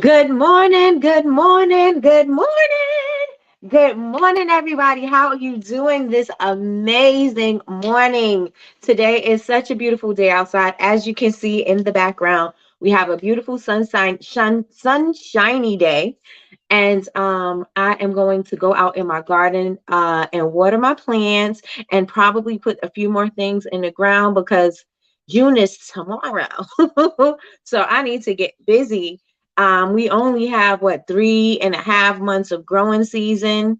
Good morning, good morning, good morning. Good morning, everybody. How are you doing this amazing morning? Today is such a beautiful day outside. As you can see in the background, we have a beautiful sunshiny day. And I am going to go out in my garden and water my plants and probably put a few more things in the ground because June is tomorrow. So I need to get busy. We only have 3.5 months of growing season.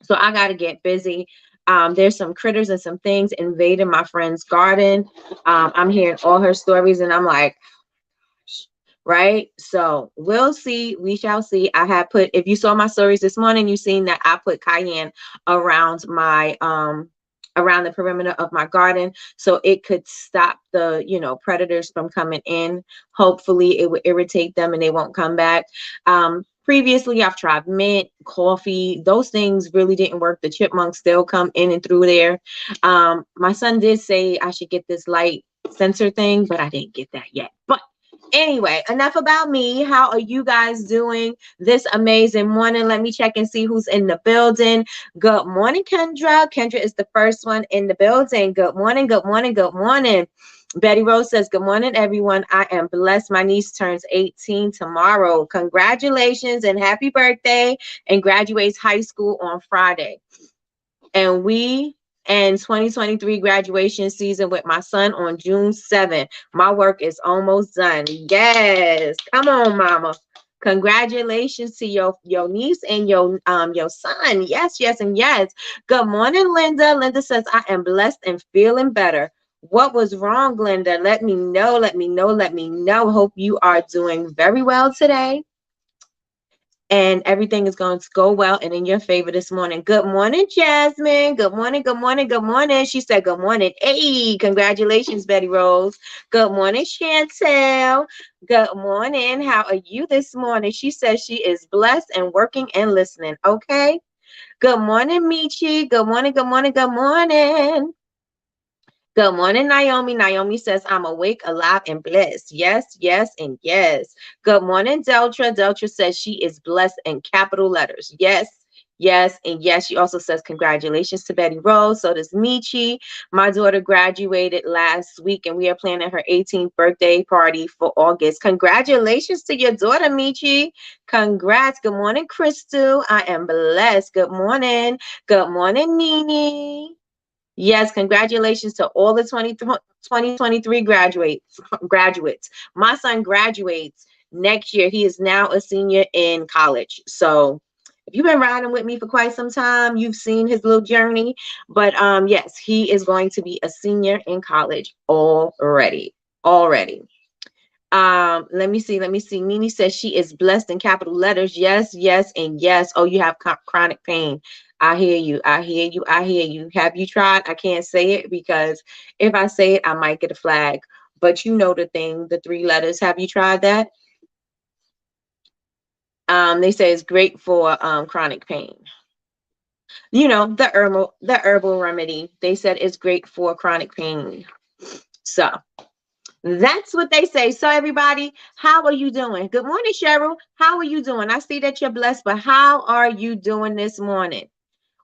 So I got to get busy. There's some critters and some things invading my friend's garden. I'm hearing all her stories and I'm like, right? So we'll see. We shall see. I have put, if you saw my stories this morning, you've seen that I put cayenne around my around the perimeter of my garden so it could stop the predators from coming in. Hopefully it would irritate them and they won't come back. Previously I've tried mint, coffee. Those things really didn't work. The chipmunks still come in and through there. My son did say I should get this light sensor thing, but I didn't get that yet. But anyway, enough about me. How are you guys doing this amazing morning? Let me check and see who's in the building. Good morning, Kendra. Kendra is the first one in the building. Good morning, good morning, good morning. Betty Rose says, good morning, everyone. I am blessed. My niece turns 18 tomorrow. Congratulations and happy birthday, and graduates high school on Friday. And we and 2023 graduation season with my son on June 7th. My work is almost done. Yes. Come on, mama. Congratulations to your niece and your son. Yes, yes, and yes. Good morning, Linda. Linda says, I am blessed and feeling better. What was wrong, Linda? Let me know. Let me know. Let me know. Hope you are doing very well today and everything is going to go well and in your favor this morning. Good morning, Jasmine. Good morning, good morning, good morning. She said, good morning. Hey, congratulations, Betty Rose. Good morning, Chantel. Good morning. How are you this morning? She says she is blessed and working and listening. Okay. Good morning, Michi. Good morning, good morning, good morning. Good morning, Naomi. Naomi says, I'm awake, alive, and blessed. Yes, yes, and yes. Good morning, Deltra. Deltra says she is blessed in capital letters. Yes, yes, and yes. She also says, congratulations to Betty Rose. So does Michi. My daughter graduated last week, and we are planning her 18th birthday party for August. Congratulations to your daughter, Michi. Congrats. Good morning, Crystal. I am blessed. Good morning. Good morning, Nini. Yes, congratulations to all the 2023 graduates. My son graduates next year. He is now a senior in college. So if you've been riding with me for quite some time, you've seen his little journey. But yes, he is going to be a senior in college already. Already. Let me see. Nini says she is blessed in capital letters. Yes, yes, and yes. Oh, you have chronic pain. I hear you. I hear you. I hear you. Have you tried? I can't say it because if I say it, I might get a flag. But you know the thing, the 3 letters. Have you tried that? They say it's great for chronic pain. You know, the herbal remedy. They said it's great for chronic pain. So that's what they say. So everybody, how are you doing? Good morning, Cheryl. How are you doing? I see that you're blessed, but how are you doing this morning?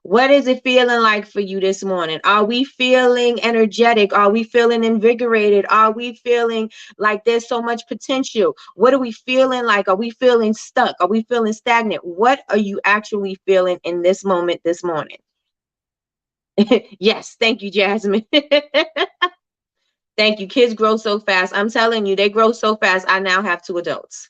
What is it feeling like for you this morning? Are we feeling energetic? Are we feeling invigorated? Are we feeling like there's so much potential? What are we feeling like? Are we feeling stuck? Are we feeling stagnant? What are you actually feeling in this moment this morning? Yes, thank you, Jasmine. Thank you. Kids grow so fast. I'm telling you, they grow so fast. I now have 2 adults.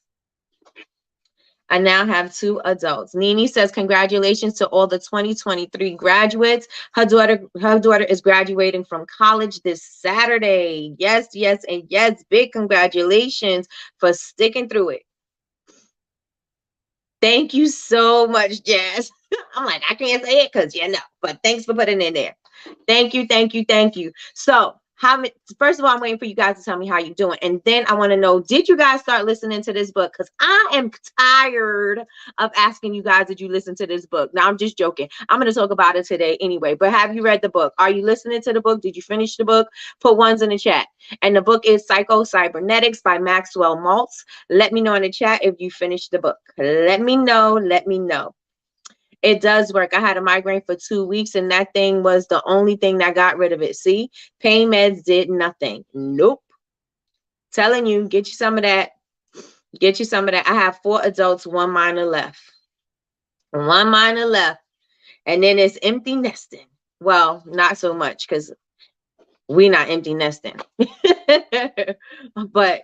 I now have 2 adults. Nini says, congratulations to all the 2023 graduates. Her daughter is graduating from college this Saturday. Yes, yes, and yes. Big congratulations for sticking through it. Thank you so much, Jazz. I'm like, I can't say it because but thanks for putting it in there. Thank you, thank you, thank you. So How many, first of all, I'm waiting for you guys to tell me how you're doing. And then I want to know, did you guys start listening to this book? Because I am tired of asking you guys, did you listen to this book? Now, I'm just joking. I'm going to talk about it today anyway. But have you read the book? Are you listening to the book? Did you finish the book? Put ones in the chat. And the book is Psycho Cybernetics by Maxwell Maltz. Let me know in the chat if you finished the book. Let me know. Let me know. It does work. I had a migraine for 2 weeks, and that thing was the only thing that got rid of it. See, pain meds did nothing. Nope. Telling you, get you some of that. Get you some of that. I have 4 adults, 1 minor left. 1 minor left. And then it's empty nesting. Well, not so much because we not empty nesting. But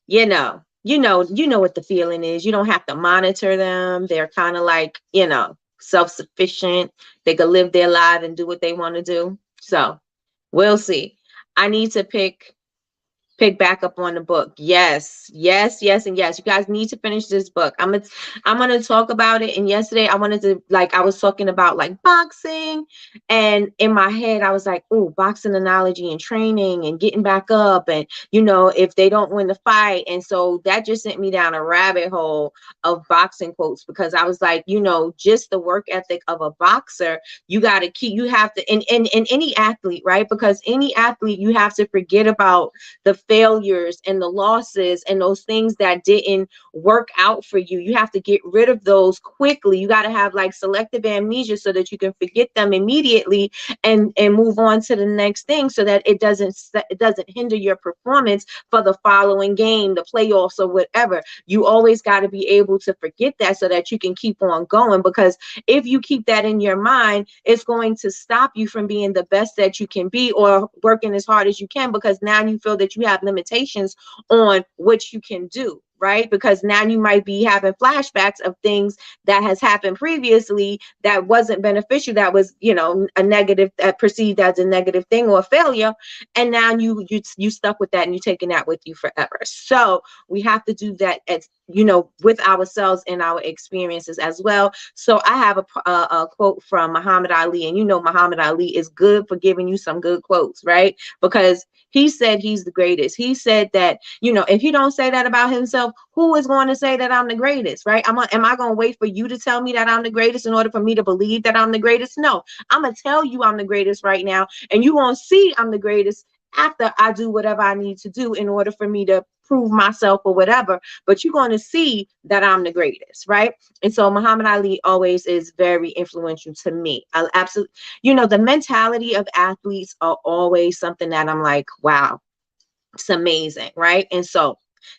you know what the feeling is. You don't have to monitor them. They're kind of like, self-sufficient. They could live their life and do what they want to do. So we'll see. I need to pick back up on the book. Yes, yes, yes, and yes. You guys need to finish this book. I'm gonna talk about it. And yesterday I wanted to, like, I was talking about like boxing, and in my head I was like, oh, boxing analogy and training and getting back up, and if they don't win the fight. And so that just sent me down a rabbit hole of boxing quotes, because I was like, just the work ethic of a boxer, you have to, in any athlete, right? Because any athlete, you have to forget about the failures and the losses and those things that didn't work out for you. You have to get rid of those quickly. You got to have like selective amnesia so that you can forget them immediately and move on to the next thing, so that it doesn't hinder your performance for the following game, the playoffs, or whatever. You always got to be able to forget that so that you can keep on going, because if you keep that in your mind, it's going to stop you from being the best that you can be or working as hard as you can, because now you feel that you have limitations on what you can do, right? Because now you might be having flashbacks of things that has happened previously that wasn't beneficial, that was, a negative, perceived as a negative thing or a failure. And now you stuck with that, and you're taking that with you forever. So we have to do that with ourselves and our experiences as well. So I have a quote from Muhammad Ali, and Muhammad Ali is good for giving you some good quotes, right? Because he said he's the greatest. He said that, if he don't say that about himself, who is going to say that I'm the greatest, right? Am I going to wait for you to tell me that I'm the greatest in order for me to believe that I'm the greatest? No, I'm going to tell you I'm the greatest right now, and you won't see I'm the greatest after I do whatever I need to do in order for me to prove myself or whatever. But you're going to see that I'm the greatest, right? And so Muhammad Ali always is very influential to me. I absolutely, the mentality of athletes are always something that I'm like, wow, it's amazing, right? And so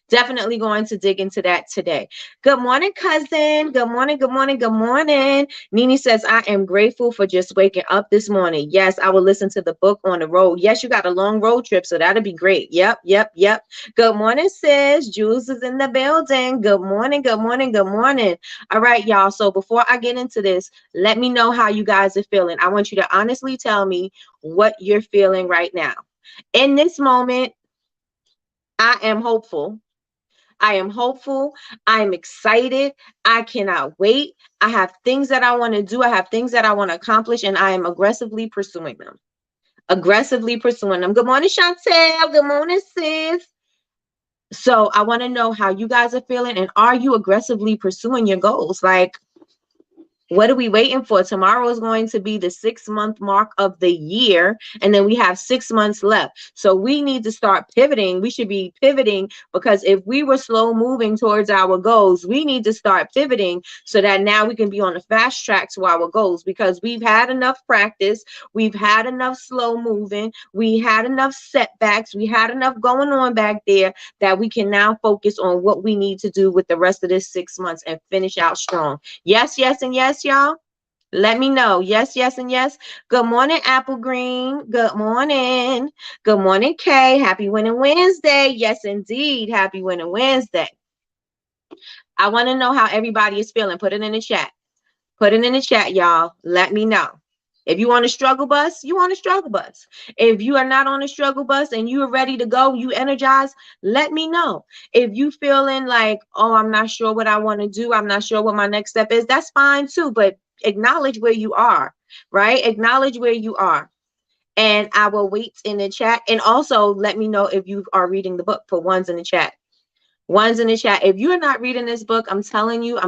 definitely going to dig into that today. Good morning, cousin. Good morning, good morning, good morning. Nini says, I am grateful for just waking up this morning. Yes, I will listen to the book on the road. Yes, you got a long road trip, so that'll be great. Yep, yep, yep. Good morning, sis. Jules is in the building. Good morning, good morning, good morning. All right, y'all. So before I get into this, let me know how you guys are feeling. I want you to honestly tell me what you're feeling right now. In this moment, I am hopeful. I am hopeful. I am excited. I cannot wait. I have things that I want to do. I have things that I want to accomplish, and I am aggressively pursuing them. Aggressively pursuing them. Good morning, Chantel. Good morning, sis. So I want to know how you guys are feeling, and are you aggressively pursuing your goals? Like, what are we waiting for? Tomorrow is going to be the 6-month mark of the year, and then we have 6 months left. So we need to start pivoting. We should be pivoting, because if we were slow moving towards our goals, we need to start pivoting so that now we can be on the fast track to our goals, because we've had enough practice. We've had enough slow moving. We had enough setbacks. We had enough going on back there, that we can now focus on what we need to do with the rest of this 6 months and finish out strong. Yes, yes, and yes, y'all. Let me know. Yes, yes, and yes. Good morning, Apple Green. Good morning. Good morning, Kay. Happy Winning Wednesday. Yes, indeed. Happy Winning Wednesday. I want to know how everybody is feeling. Put it in the chat. Put it in the chat, y'all. Let me know. If you want a struggle bus, you want a struggle bus. If you are not on a struggle bus and you are ready to go, you energized, let me know. If you feeling like, oh, I'm not sure what I want to do, I'm not sure what my next step is, that's fine too. But acknowledge where you are, right? Acknowledge where you are. And I will wait in the chat. And also let me know if you are reading the book. For ones in the chat. Ones in the chat. If you are not reading this book, I'm telling you,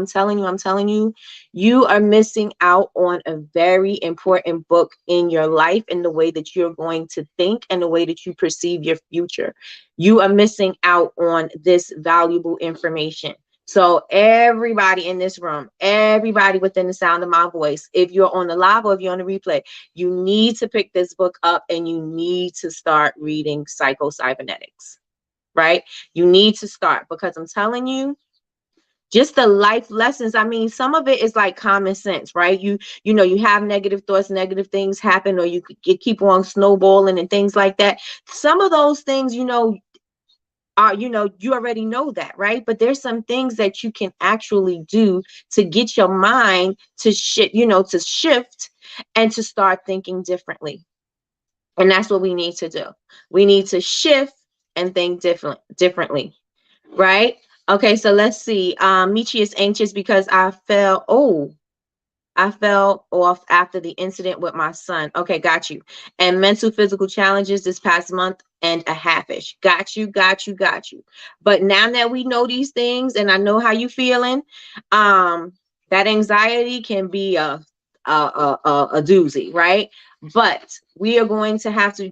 you are missing out on a very important book in your life, in the way that you're going to think and the way that you perceive your future. You are missing out on this valuable information. So everybody in this room, everybody within the sound of my voice, if you're on the live or if you're on the replay, you need to pick this book up and you need to start reading Psycho-Cybernetics. Right? You need to start, because I'm telling you, just the life lessons. I mean, some of it is like common sense, right? You know, you have negative thoughts, negative things happen, or you keep on snowballing and things like that. Some of those things, you know, are, you know, you already know that, right? But there's some things that you can actually do to get your mind to to shift and to start thinking differently. And that's what we need to do. We need to shift and think differently. Right? Okay, so let's see. Michi is anxious because I fell off after the incident with my son. Okay, got you. And mental physical challenges this past month and a half-ish. Got you, got you, got you. But now that we know these things and I know how you feeling, that anxiety can be a doozy, right? But we are going to have to,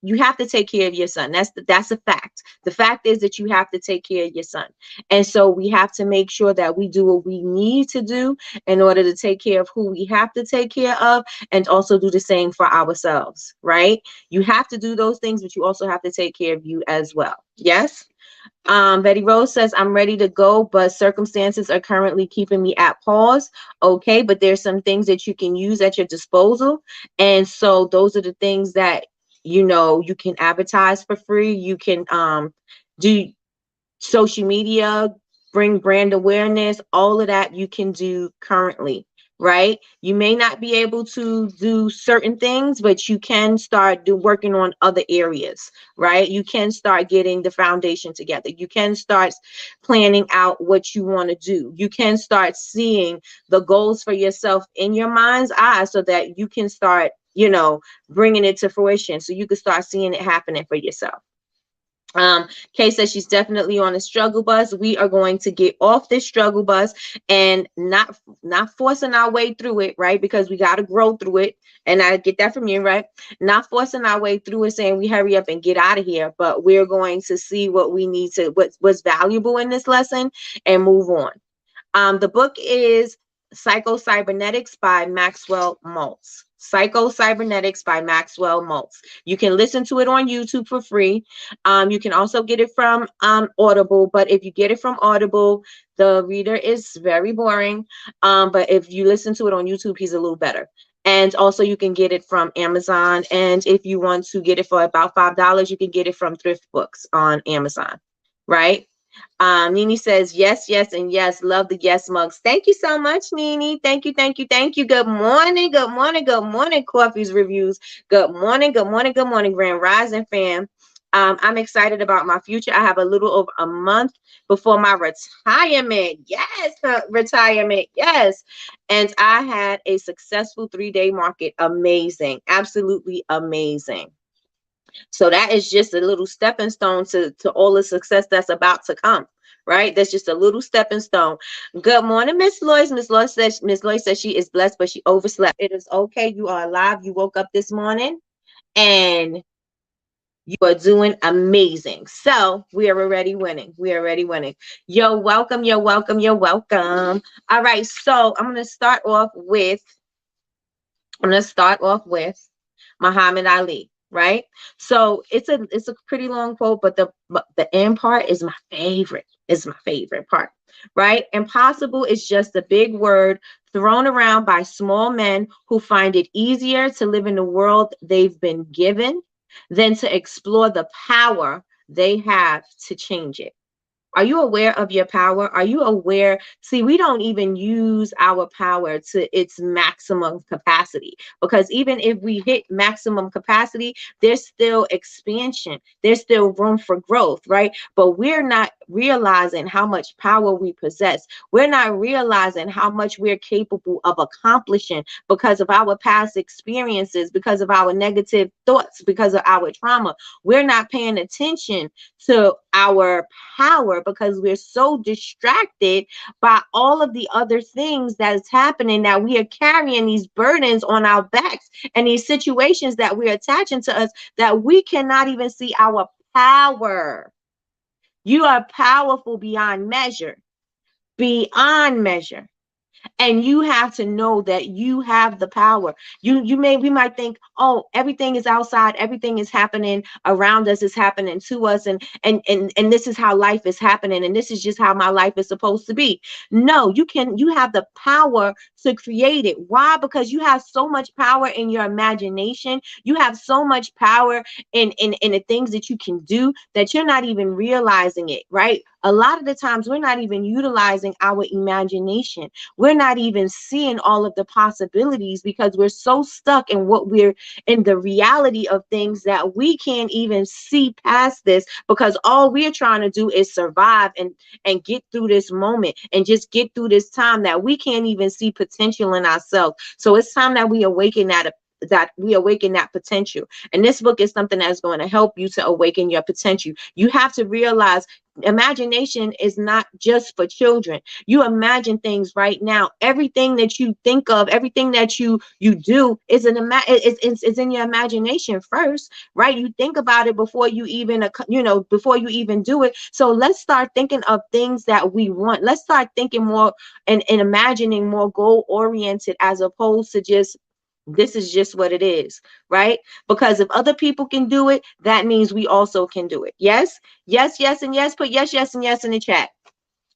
you have to take care of your son. That's a fact. The fact is that you have to take care of your son. And so we have to make sure that we do what we need to do in order to take care of who we have to take care of, and also do the same for ourselves, right? You have to do those things, but you also have to take care of you as well. Yes? Betty Rose says, I'm ready to go, but circumstances are currently keeping me at pause. Okay, but there's some things that you can use at your disposal. And so those are the things that, you know, you can advertise for free. You can do social media, bring brand awareness, all of that you can do currently, right? You may not be able to do certain things, but you can start working on other areas, right? You can start getting the foundation together. You can start planning out what you want to do. You can start seeing the goals for yourself in your mind's eye so that you can start, you know, bringing it to fruition, so you can start seeing it happening for yourself. Kay says she's definitely on a struggle bus. We are going to get off this struggle bus and not forcing our way through it, right? Because we got to grow through it. And I get that from you, right? Not forcing our way through it, saying we hurry up and get out of here, but we're going to see what we need to, what's valuable in this lesson, and move on. The book is Psycho-Cybernetics by Maxwell Maltz. Psycho-Cybernetics by Maxwell Maltz. You can listen to it on YouTube for free. You can also get it from Audible, but if you get it from Audible, the reader is very boring. But if you listen to it on YouTube, he's a little better. And also you can get it from Amazon. And if you want to get it for about $5, you can get it from Thrift Books on Amazon, right? Nini says, yes, yes, and yes. Love the yes mugs. Thank you so much, Nini. Thank you, thank you, thank you. Good morning, good morning, good morning, Coffee's Reviews. Good morning, good morning, good morning, Grand Rising fam. I'm excited about my future. I have a little over a month before my retirement. Yes, retirement. Yes. And I had a successful 3-day market. Amazing. Absolutely amazing. So that is just a little stepping stone to all the success that's about to come, right? That's just a little stepping stone. Good morning, Miss Lois. Miss Lois says she is blessed, but she overslept. It is okay. You are alive. You woke up this morning and you are doing amazing. So we are already winning. We are already winning. You're welcome. You're welcome. You're welcome. All right. So I'm going to start off with Muhammad Ali, right? So it's a pretty long quote, but the end part is my favorite. It's my favorite part, right? Impossible is just a big word thrown around by small men who find it easier to live in the world they've been given than to explore the power they have to change it. Are you aware of your power? Are you aware? See, we don't even use our power to its maximum capacity, because even if we hit maximum capacity, there's still expansion. There's still room for growth, right? But we're not realizing how much power we possess. We're not realizing how much we're capable of accomplishing because of our past experiences, because of our negative thoughts, because of our trauma. We're not paying attention to our power because we're so distracted by all of the other things that is happening, that we are carrying these burdens on our backs and these situations that we're attaching to us, that we cannot even see our power. You are powerful beyond measure, beyond measure. And you have to know that you have the power. We might think, oh, everything is outside, everything is happening around us, is happening to us, and this is how life is happening, and this is just how my life is supposed to be. No, you have the power to create it. Why? Because you have so much power in your imagination. You have so much power in the things that you can do, that you're not even realizing it, right? A lot of the times we're not even utilizing our imagination. We're not even seeing all of the possibilities because we're so stuck in what we're in the reality of things, that we can't even see past this, because all we're trying to do is survive and get through this moment and just get through this time, that we can't even see potential in ourselves. So it's time that we awaken that potential. And this book is something that's going to help you to awaken your potential. You have to realize imagination is not just for children. You imagine things right now. Everything that you think of, everything that you do is it's in your imagination first, right? You think about it before you even before you even do it. So let's start thinking of things that we want. Let's start thinking more and imagining more goal oriented, as opposed to just, this is just what it is, right? Because if other people can do it, that means we also can do it. Yes, yes, yes, and yes. Put yes, yes, and yes in the chat.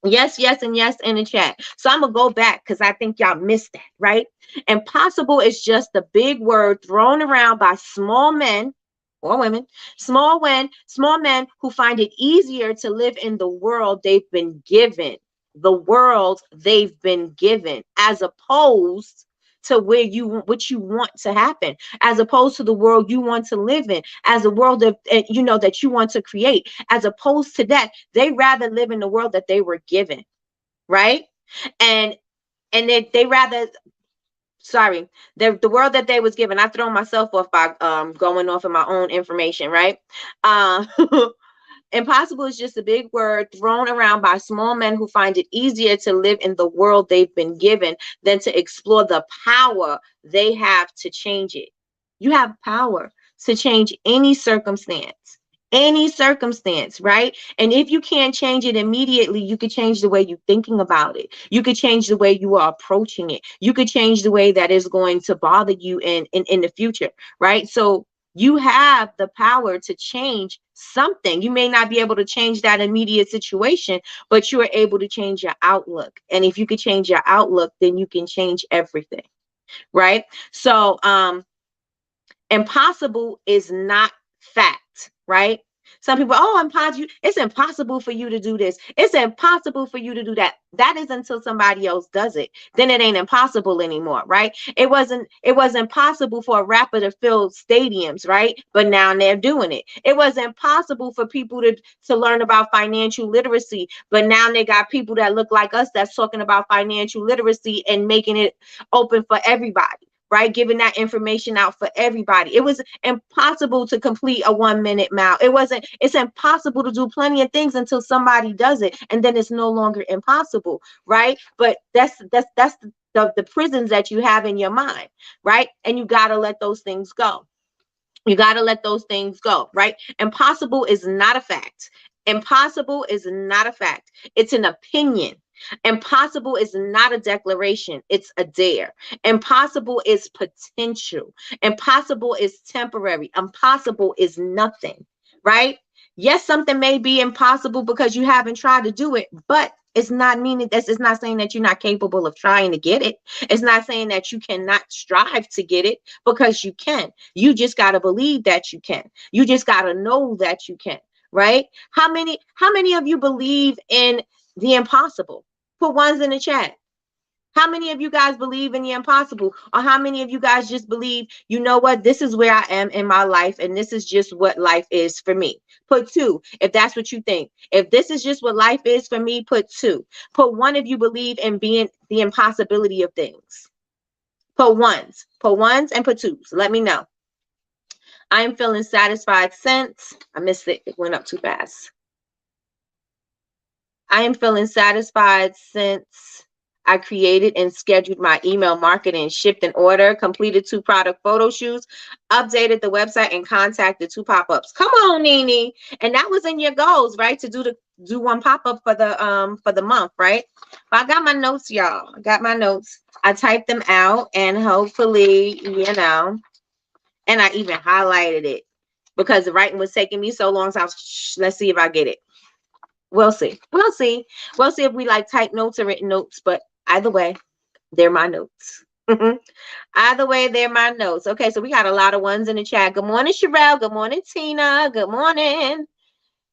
Yes, yes, and yes in the chat. So I'm going to go back because I think y'all missed that, right? Impossible is just a big word thrown around by small men or women, small men who find it easier to live in the world they've been given, as opposed to what you want to happen, as opposed to the world you want to live in, as a world that you want to create. As opposed to that, they rather live in the world that they were given, right? And they rather, sorry, the world that they was given. I throw myself off by going off of my own information, right? uh Impossible is just a big word thrown around by small men who find it easier to live in the world they've been given than to explore the power they have to change it. You have power to change any circumstance, right? And if you can't change it immediately, you could change the way you're thinking about it. You could change the way you are approaching it. You could change the way that is going to bother you in the future, right? So you have the power to change something. You may not be able to change that immediate situation, but you are able to change your outlook. And if you could change your outlook, then you can change everything, right? So impossible is not fact, right? Some people, oh, impossible. It's impossible for you to do this. It's impossible for you to do that. That is until somebody else does it. Then it ain't impossible anymore, right? It was impossible for a rapper to fill stadiums, right? But now they're doing it. It was impossible for people to learn about financial literacy, but now they got people that look like us that's talking about financial literacy and making it open for everybody, right? Giving that information out for everybody. It was impossible to complete a 1 minute mile. It's impossible to do plenty of things until somebody does it. And then it's no longer impossible, right? But that's the prisons that you have in your mind, right? And you got to let those things go. You got to let those things go, right? Impossible is not a fact. Impossible is not a fact. It's an opinion. Impossible is not a declaration. It's a dare. Impossible is potential. Impossible is temporary. Impossible is nothing, right? Yes, something may be impossible because you haven't tried to do it, but it's not meaning that it's not saying that you're not capable of trying to get it. It's not saying that you cannot strive to get it, because you can. You just got to believe that you can. You just got to know that you can, right? How many of you believe in the impossible? Put ones in the chat. How many of you guys believe in the impossible? Or how many of you guys just believe, you know what, this is where I am in my life and this is just what life is for me? Put two if that's what you think. If this is just what life is for me, put two. Put one if you believe in being the impossibility of things. Put ones. Put ones and put twos. Let me know. I am feeling satisfied since, I missed it. It went up too fast. I am feeling satisfied since I created and scheduled my email marketing, shipped an order, completed 2 product photo shoots, updated the website, and contacted 2 pop-ups. Come on, Nene. And that was in your goals, right? To do 1 pop-up for the month, right? But I got my notes, y'all. I got my notes. I typed them out, and hopefully, and I even highlighted it because the writing was taking me so long. So let's see if I get it. We'll see. We'll see. We'll see if we like type notes or written notes. But either way, they're my notes. Either way, they're my notes. Okay, so we got a lot of ones in the chat. Good morning, Sherelle. Good morning, Tina. Good morning.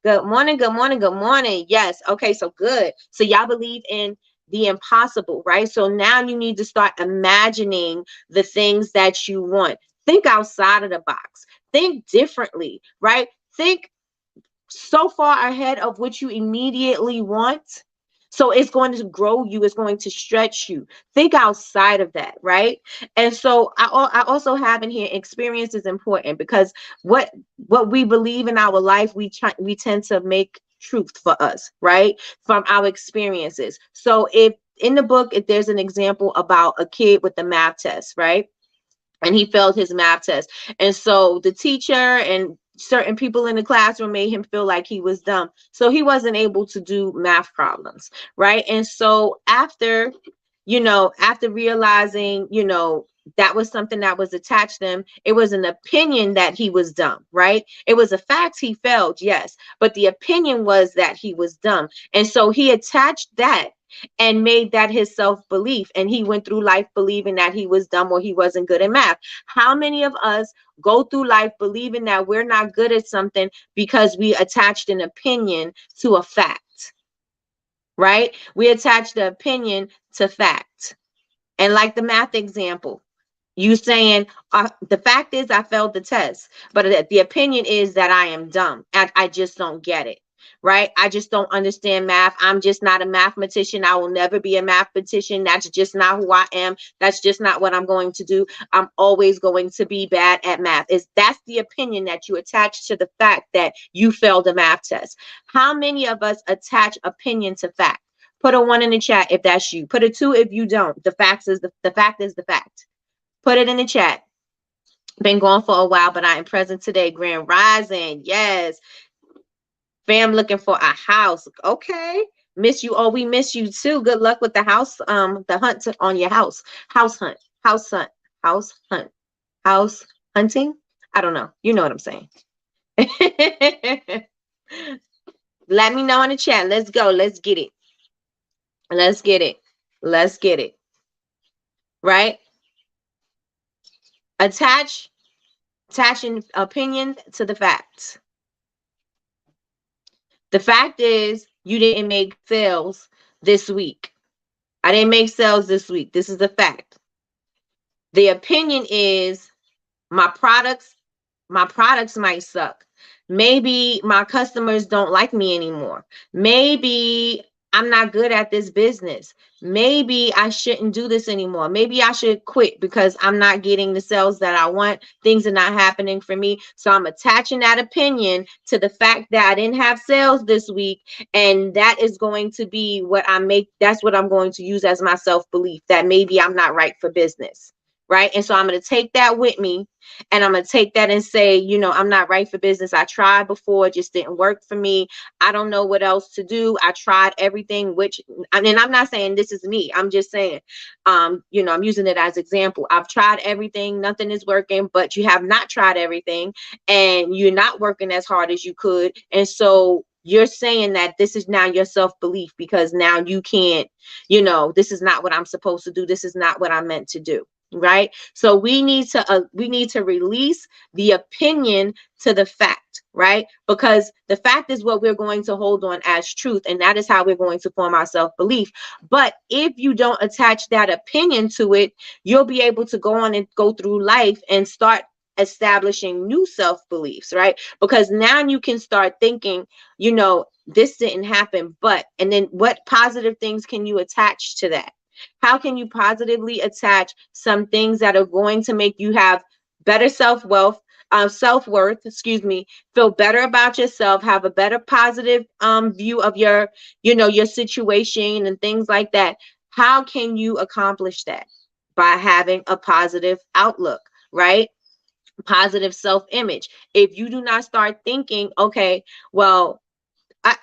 Good morning. Good morning. Good morning. Yes. Okay, so good. So y'all believe in the impossible, right? So now you need to start imagining the things that you want. Think outside of the box. Think differently, right? Think so far ahead of what you immediately want. So it's going to grow you. It's going to stretch you. Think outside of that, right? And so I also have in here, experience is important because what we believe in our life, we tend to make truth for us, right? From our experiences. So if in the book, if there's an example about a kid with the math test, right? And he failed his math test. And so the teacher and certain people in the classroom made him feel like he was dumb. So he wasn't able to do math problems, right? And so after realizing, that was something that was attached to him, it was an opinion that he was dumb, right? It was a fact he failed, yes, but the opinion was that he was dumb. And so he attached that and made that his self-belief, and he went through life believing that he was dumb or he wasn't good at math. How many of us go through life believing that we're not good at something because we attached an opinion to a fact, right? We attached the opinion to fact. And like the math example, you saying, the fact is I failed the test, but the opinion is that I am dumb and I just don't get it, right? I just don't understand math. I'm just not a mathematician. I will never be a mathematician. That's just not who I am. That's just not what I'm going to do. I'm always going to be bad at math. That's the opinion that you attach to the fact that you failed a math test. How many of us attach opinion to fact? Put a 1 in the chat if that's you. Put a 2 if you don't. The fact is the fact. Put it in the chat. Been gone for a while, but I am present today. Grand Rising. Yes. Fam looking for a house. Okay. Miss you. Oh, we miss you too. Good luck with the house. The hunt on your house. House hunt. House hunt. House hunt. House hunting. I don't know. You know what I'm saying. Let me know in the chat. Let's go. Let's get it. Let's get it. Let's get it. Right? Attaching opinion to the facts. The fact is you didn't make sales this week. I didn't make sales this week. This is the fact. The opinion is my products might suck. Maybe my customers don't like me anymore. Maybe I'm not good at this business. Maybe I shouldn't do this anymore. Maybe I should quit because I'm not getting the sales that I want. Things are not happening for me. So I'm attaching that opinion to the fact that I didn't have sales this week. And that is going to be that's what I'm going to use as my self-belief, that maybe I'm not right for business. Right. And so I'm going to take that with me, and I'm going to take that and say, I'm not right for business. I tried before, it just didn't work for me. I don't know what else to do. I tried everything, I'm not saying this is me. I'm just saying, I'm using it as example. I've tried everything. Nothing is working, but you have not tried everything and you're not working as hard as you could. And so you're saying that this is now your self-belief because now you can't, this is not what I'm supposed to do. This is not what I'm meant to do. right? So we need to release the opinion to the fact, right? Because the fact is what we're going to hold on as truth, and that is how we're going to form our self-belief. But if you don't attach that opinion to it, you'll be able to go on and go through life and start establishing new self-beliefs, right? Because now you can start thinking, this didn't happen, but, and then what positive things can you attach to that? How can you positively attach some things that are going to make you have better self-worth, excuse me, feel better about yourself, have a better positive view of your situation and things like that? How can you accomplish that? By having a positive outlook, right? Positive self-image. If you do not start thinking, okay, well,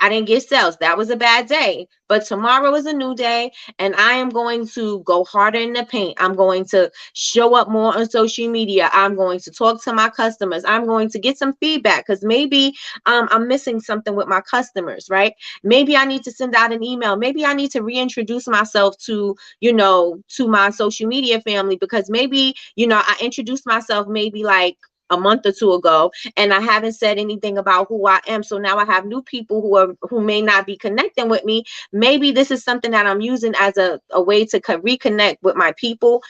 I didn't get sales. That was a bad day. But tomorrow is a new day, and I am going to go harder in the paint. I'm going to show up more on social media. I'm going to talk to my customers. I'm going to get some feedback because maybe I'm missing something with my customers, right? Maybe I need to send out an email. Maybe I need to reintroduce myself to my social media family, because maybe, I introduced myself maybe like a month or two ago, and I haven't said anything about who I am. So now I have new people who may not be connecting with me. Maybe this is something that I'm using as a way to reconnect with my people,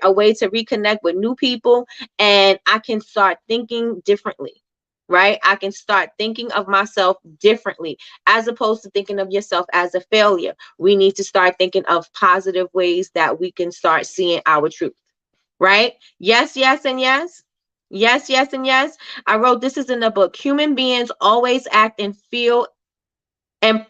a way to reconnect with new people, and I can start thinking differently. Right? I can start thinking of myself differently, as opposed to thinking of yourself as a failure. We need to start thinking of positive ways that we can start seeing our truth. Right? Yes, yes, and yes. Yes, yes, and yes. I wrote, this is in the book. And Human beings always act and feel and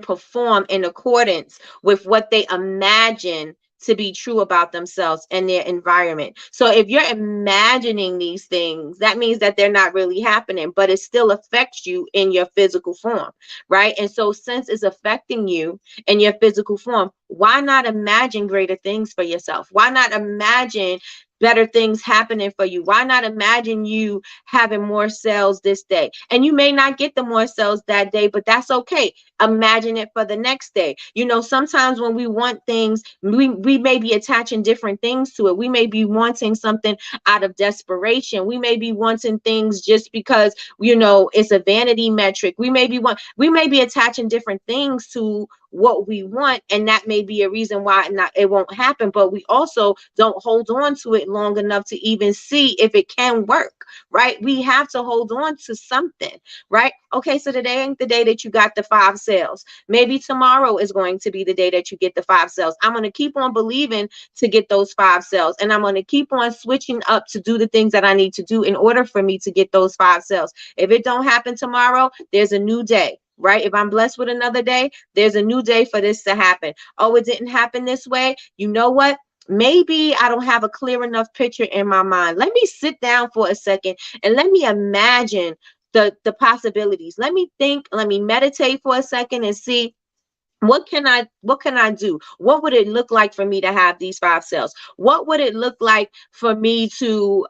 perform in accordance with what they imagine to be true about themselves and their environment. So if you're imagining these things, that means that they're not really happening, but it still affects you in your physical form, right? And so since it's affecting you in your physical form, why not imagine greater things for yourself? Why not imagine better things happening for you? Why not imagine you having more sales this day? And you may not get the more sales that day, but that's okay. Imagine it for the next day. Sometimes when we want things, we may be attaching different things to it. We may be wanting something out of desperation. We may be wanting things just because, it's a vanity metric. We may be attaching different things to what we want, and that may be a reason why it won't happen. But we also don't hold on to it long enough to even see if it can work, right? We have to hold on to something, right? Okay, so today ain't the day that you got the 5 sales. Maybe tomorrow is going to be the day that you get the 5 sales. I'm going to keep on believing to get those 5 sales, and I'm going to keep on switching up to do the things that I need to do in order for me to get those 5 sales. If it don't happen tomorrow, there's a new day. Right? If I'm blessed with another day, there's a new day for this to happen. Oh, it didn't happen this way. You know what? Maybe I don't have a clear enough picture in my mind. Let me sit down for a second and let me imagine the possibilities. Let me think, let me meditate for a second and see what can I do? What would it look like for me to have these 5 sales? What would it look like for me to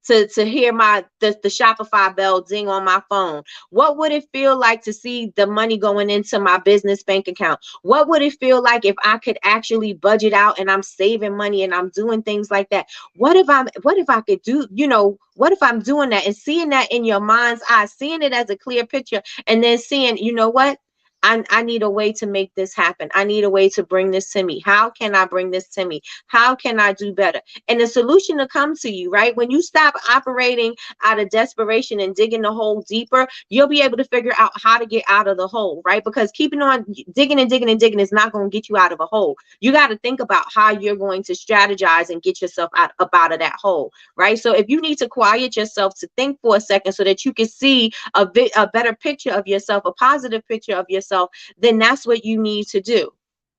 hear the Shopify bell ding on my phone? What would it feel like to see the money going into my business bank account? What would it feel like if I could actually budget out and I'm saving money and I'm doing things like that? What if I could do, what if I'm doing that and seeing that in your mind's eye, seeing it as a clear picture, and then seeing, what? I need a way to make this happen. I need a way to bring this to me. How can I bring this to me? How can I do better? And the solution will come to you, right? When you stop operating out of desperation and digging the hole deeper, you'll be able to figure out how to get out of the hole, right? Because keeping on digging and digging and digging is not going to get you out of a hole. You got to think about how you're going to strategize and get yourself up out of that hole, right? So if you need to quiet yourself to think for a second so that you can see a better picture of yourself, a positive picture of yourself, then that's what you need to do,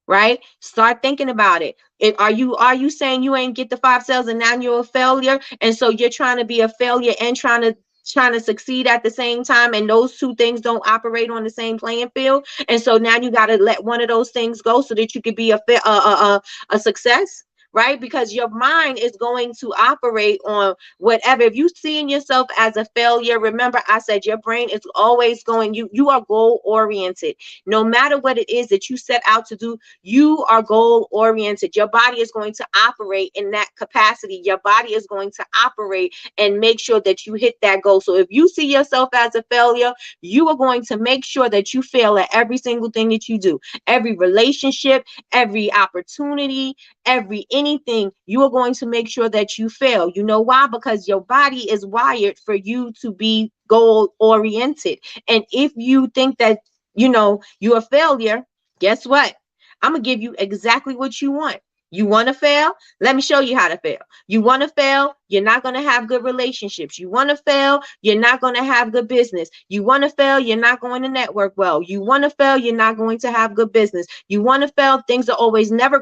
right? Start thinking about it. Are you saying you ain't get the 5 sales and now you're a failure, and so you're trying to be a failure and trying to succeed at the same time, and those two things don't operate on the same playing field, and so now you got to let one of those things go so that you could be a success, right? Because your mind is going to operate on whatever. If you seeing yourself as a failure, remember I said your brain is always going, you are goal oriented. No matter what it is that you set out to do, you are goal oriented. Your body is going to operate in that capacity. Your body is going to operate and make sure that you hit that goal. So if you see yourself as a failure, you are going to make sure that you fail at every single thing that you do, every relationship, every opportunity, every anything. You are going to make sure that you fail. You know why? Because your body is wired for you to be goal oriented. And if you think that, you're a failure, guess what? I'm going to give you exactly what you want. You want to fail? Let me show you how to fail. You want to fail? You're not going to have good relationships. You want to fail? You're not going to have good business. You want to fail? You're not going to network well. You want to fail? You're not going to have good business. You want to fail? Things are never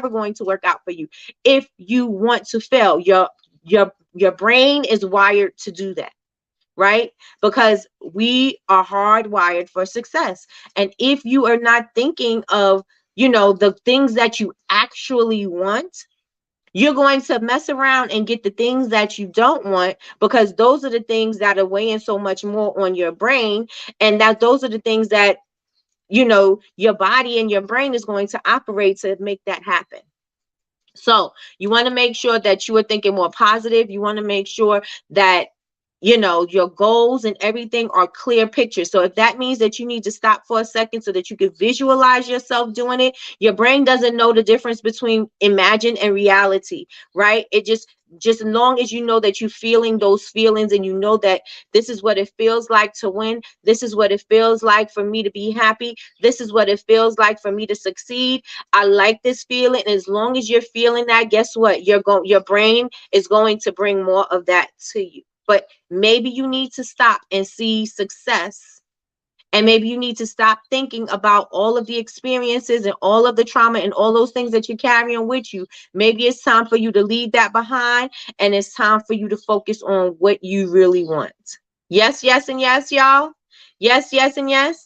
going to work out for you. If you want to fail, your brain is wired to do that. Right? Because we are hardwired for success. And if you are not thinking of, the things that you actually want, you're going to mess around and get the things that you don't want, because those are the things that are weighing so much more on your brain. And that those are the things that, your body and your brain is going to operate to make that happen. So you want to make sure that you are thinking more positive. You want to make sure that your goals and everything are clear pictures. So if that means that you need to stop for a second so that you can visualize yourself doing it, your brain doesn't know the difference between imagine and reality, right? It just as long as you know that you're feeling those feelings and you know that this is what it feels like to win, this is what it feels like for me to be happy, this is what it feels like for me to succeed, I like this feeling. And as long as you're feeling that, guess what? Your brain is going to bring more of that to you. But maybe you need to stop and see success. And maybe you need to stop thinking about all of the experiences and all of the trauma and all those things that you're carrying with you. Maybe it's time for you to leave that behind, and it's time for you to focus on what you really want. Yes, yes, and yes, y'all. Yes, yes, and yes.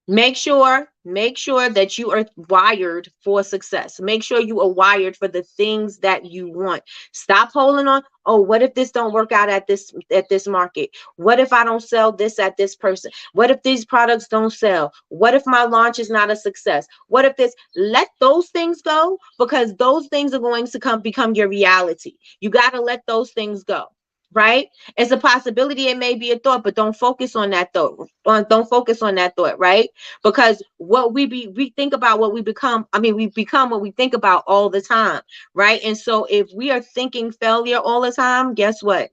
Make sure that you are wired for success. Make sure you are wired for the things that you want. Stop holding on. Oh, what if this don't work out at this market? What if I don't sell this at this person? What if these products don't sell? What if my launch is not a success? What if this? Let those things go, because those things are going to become your reality. You got to let those things go. Right? It's a possibility. It may be a thought, but don't focus on that thought. Don't focus on that thought, right? Because what we think about what we become. I mean, we become what we think about all the time, right? And so if we are thinking failure all the time, guess what?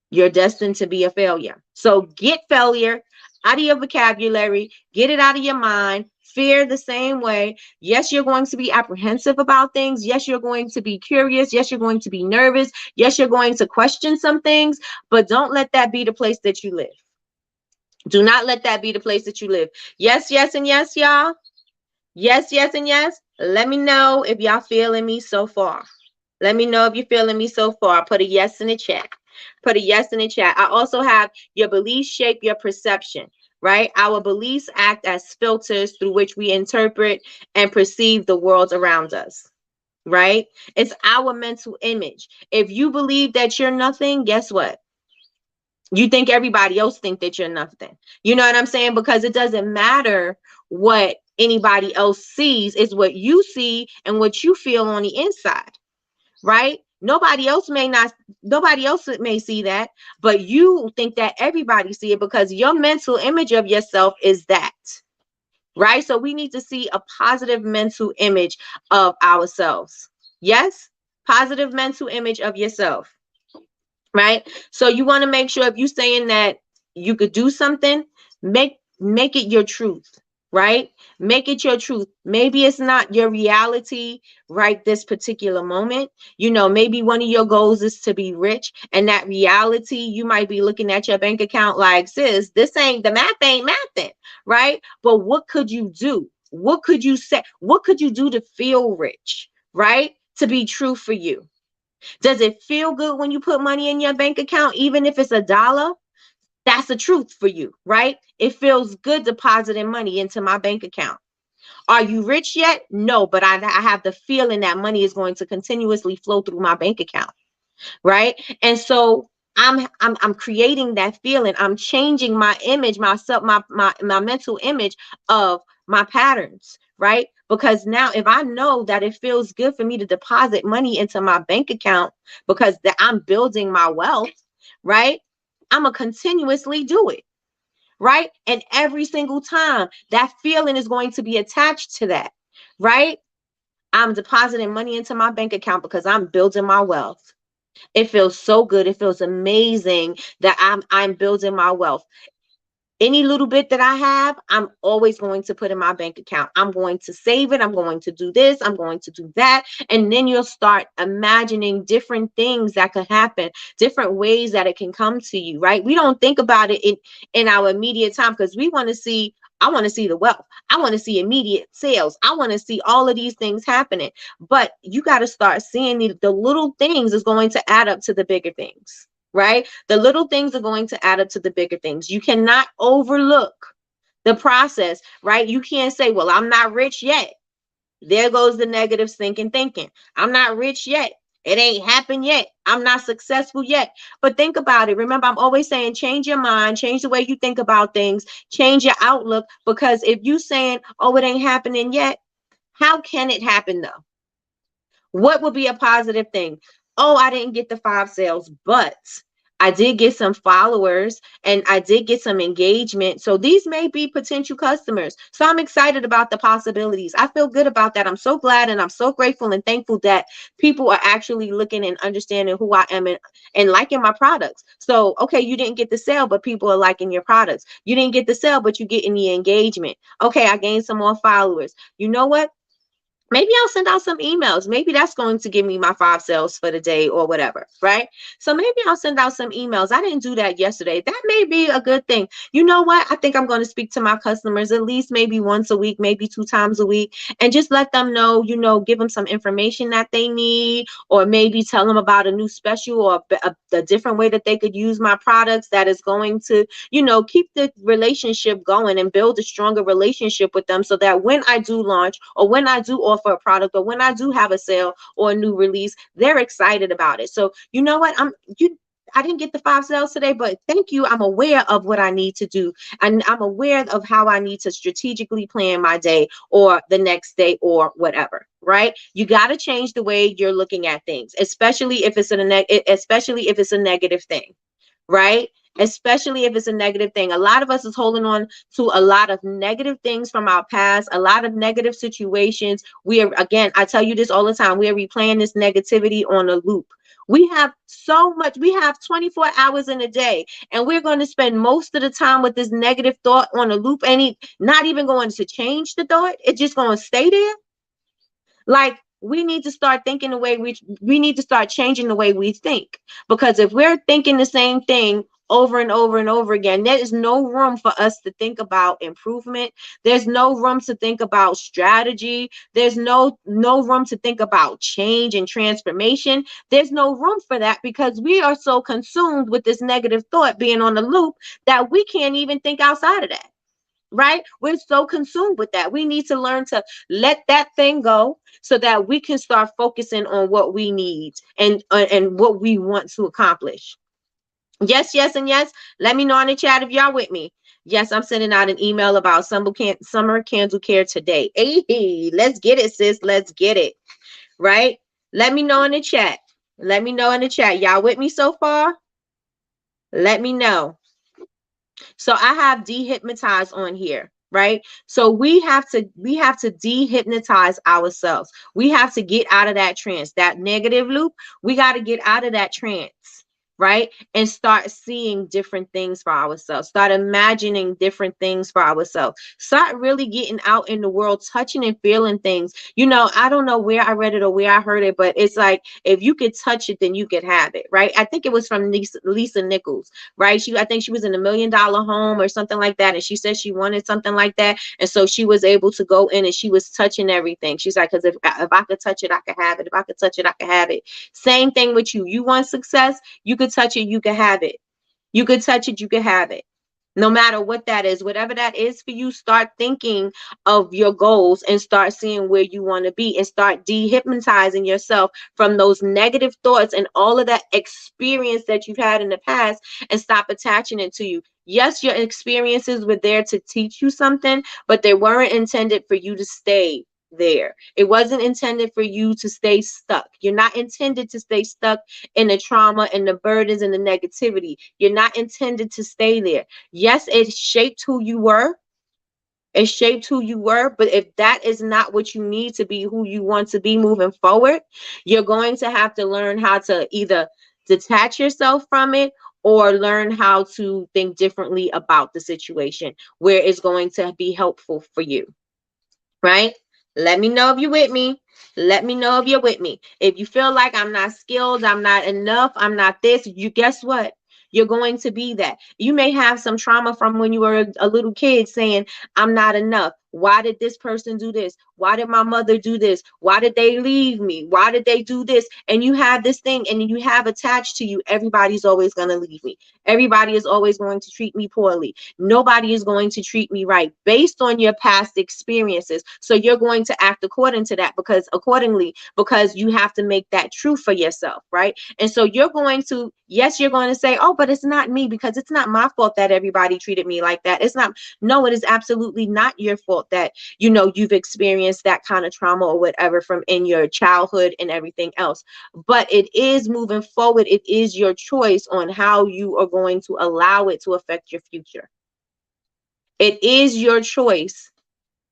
You're destined to be a failure. So get failure out of your vocabulary, get it out of your mind. Fear the same way. Yes, you're going to be apprehensive about things. Yes, you're going to be curious. Yes, you're going to be nervous. Yes, you're going to question some things, but don't let that be the place that you live. Do not let that be the place that you live. Yes, yes, and yes, y'all. Yes, yes, and yes. Let me know if y'all feeling me so far. Let me know if you're feeling me so far. Put a yes in the chat. Put a yes in the chat. I also have your beliefs shape your perception, right? Our beliefs act as filters through which we interpret and perceive the world around us, right? It's our mental image. If you believe that you're nothing, guess what? You think everybody else think that you're nothing. You know what I'm saying? Because it doesn't matter what anybody else sees. It's what you see and what you feel on the inside, right? Nobody else may see that, but you think that everybody see it because your mental image of yourself is that, right? So we need to see a positive mental image of ourselves. Yes, positive mental image of yourself, right? So you want to make sure if you're saying that you could do something, make it your truth, right? Make it your truth. Maybe it's not your reality right this particular moment. Maybe one of your goals is to be rich, and that reality, you might be looking at your bank account like, sis, the math ain't mathing, right? But what could you do? What could you say? What could you do to feel rich, right? To be true for you. Does it feel good when you put money in your bank account, even if it's $1? That's the truth for you, right? It feels good depositing money into my bank account. Are you rich yet? No, but I have the feeling that money is going to continuously flow through my bank account, right? And so I'm creating that feeling. I'm changing my image, myself, my mental image of my patterns, right? Because now if I know that it feels good for me to deposit money into my bank account because that I'm building my wealth, right? I'm gonna continuously do it, right? And every single time that feeling is going to be attached to that, right? I'm depositing money into my bank account because I'm building my wealth. It feels so good. It feels amazing that I'm building my wealth. Any little bit that I have, I'm always going to put in my bank account. I'm going to save it. I'm going to do this. I'm going to do that. And then you'll start imagining different things that could happen, different ways that it can come to you, right? We don't think about it in our immediate time because we want to see, I want to see the wealth. I want to see immediate sales. I want to see all of these things happening. But you got to start seeing the little things is going to add up to the bigger things, right? The little things are going to add up to the bigger things. You cannot overlook the process, right? You can't say, well, I'm not rich yet. There goes the negative thinking. I'm not rich yet. It ain't happened yet. I'm not successful yet. But think about it. Remember, I'm always saying change your mind, change the way you think about things, change your outlook. Because if you saying, oh, it ain't happening yet, how can it happen though? What would be a positive thing? Oh, I didn't get the 5 sales, but I did get some followers and I did get some engagement. So these may be potential customers. So I'm excited about the possibilities. I feel good about that. I'm so glad and I'm so grateful and thankful that people are actually looking and understanding who I am and liking my products. So, okay, you didn't get the sale, but people are liking your products. You didn't get the sale, but you're getting the engagement. Okay, I gained some more followers. You know what? Maybe I'll send out some emails. Maybe that's going to give me my 5 sales for the day or whatever, right? So maybe I'll send out some emails. I didn't do that yesterday. That may be a good thing. You know what? I think I'm going to speak to my customers at least maybe once a week, maybe 2 times a week, and just let them know, give them some information that they need, or maybe tell them about a new special or a different way that they could use my products that is going to, keep the relationship going and build a stronger relationship with them so that when I do launch or when I do offer a product or when I do have a sale or a new release, they're excited about it. So you know what? I didn't get the 5 sales today, but thank you. I'm aware of what I need to do. And I'm aware of how I need to strategically plan my day or the next day or whatever, right? You got to change the way you're looking at things, especially if it's a negative thing, right? Especially if it's a negative thing. A lot of us is holding on to a lot of negative things from our past, a lot of negative situations. We are, again, I tell you this all the time, we are replaying this negativity on a loop. We have so much, we have 24 hours in a day, and we're going to spend most of the time with this negative thought on a loop, and not even going to change the thought. It's just going to stay there. Like, we need to start thinking the way we need to start changing the way we think, because if we're thinking the same thing over and over and over again, there is no room for us to think about improvement. There's no room to think about strategy. There's no room to think about change and transformation. There's no room for that because we are so consumed with this negative thought being on the loop that we can't even think outside of that. Right? We're so consumed with that. We need to learn to let that thing go so that we can start focusing on what we need and what we want to accomplish. Yes, yes, and yes. Let me know in the chat if y'all with me. Yes, I'm sending out an email about summer candle care today. Hey, let's get it, sis. Let's get it. Right? Let me know in the chat. Let me know in the chat. Y'all with me so far? Let me know. So I have dehypnotize on here, right? So we have to dehypnotize ourselves. We have to get out of that trance, that negative loop. We got to get out of that trance, right? And start seeing different things for ourselves. Start imagining different things for ourselves. Start really getting out in the world, touching and feeling things. I don't know where I read it or where I heard it, but it's like, if you could touch it, then you could have it, right? I think it was from Lisa Nichols, right? I think she was in $1 million home or something like that. And she said she wanted something like that. And so she was able to go in and she was touching everything. She's like, because if I could touch it, I could have it. If I could touch it, I could have it. Same thing with you. You want success, you could touch it, you could have it. You could touch it, you could have it. No matter what that is, whatever that is for you, start thinking of your goals and start seeing where you want to be and start dehypnotizing yourself from those negative thoughts and all of that experience that you've had in the past, and stop attaching it to you. Yes, your experiences were there to teach you something, but they weren't intended for you to stay there. It wasn't intended for you to stay stuck. You're not intended to stay stuck in the trauma and the burdens and the negativity. You're not intended to stay there. Yes, it shaped who you were. It shaped who you were, but if that is not what you need to be who you want to be moving forward, you're going to have to learn how to either detach yourself from it or learn how to think differently about the situation where it's going to be helpful for you. Right? Let me know if you're with me. Let me know if you're with me. If you feel like I'm not skilled, I'm not enough, I'm not this, you guess what? You're going to be that. You may have some trauma from when you were a little kid saying, I'm not enough. Why did this person do this? Why did my mother do this? Why did they leave me? Why did they do this? And you have this thing and you have attached to you, everybody's always going to leave me. Everybody is always going to treat me poorly. Nobody is going to treat me right based on your past experiences. So you're going to act according to that because you have to make that true for yourself, right? And so you're going to, yes, you're going to say, oh, but it's not me because it's not my fault that everybody treated me like that. It's not, no, it is absolutely not your fault that, you've experienced that kind of trauma or whatever from in your childhood and everything else. But it is moving forward. It is your choice on how you are going to allow it to affect your future. It is your choice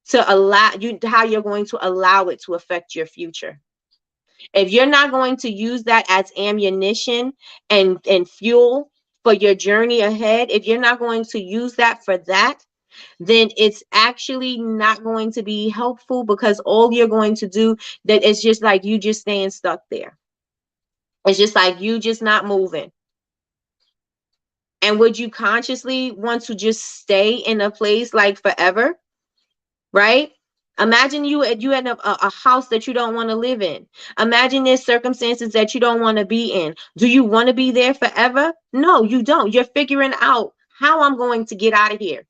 to allow you how you're going to allow it to affect your future. If you're not going to use that as ammunition and fuel for your journey ahead, if you're not going to use that for that, then it's actually not going to be helpful, because all you're going to do, that it's just like you just staying stuck there. It's just like you just not moving. And would you consciously want to just stay in a place like forever? Right? Imagine you in a house that you don't want to live in. Imagine there's circumstances that you don't want to be in. Do you want to be there forever? No, you don't. You're figuring out how I'm going to get out of here.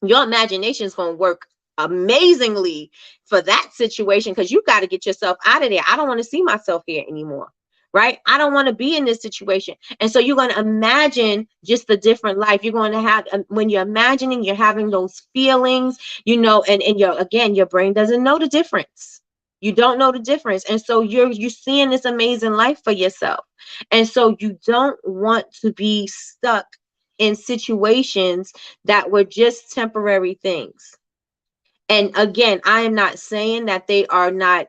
Your imagination is going to work amazingly for that situation, because you got to get yourself out of there. I don't want to see myself here anymore. Right? I don't want to be in this situation. And so you're going to imagine just the different life you're going to have. When you're imagining, you're having those feelings, and your brain doesn't know the difference. You don't know the difference. And so you're seeing this amazing life for yourself. And so you don't want to be stuck in situations that were just temporary things. And again, I am not saying that they are not,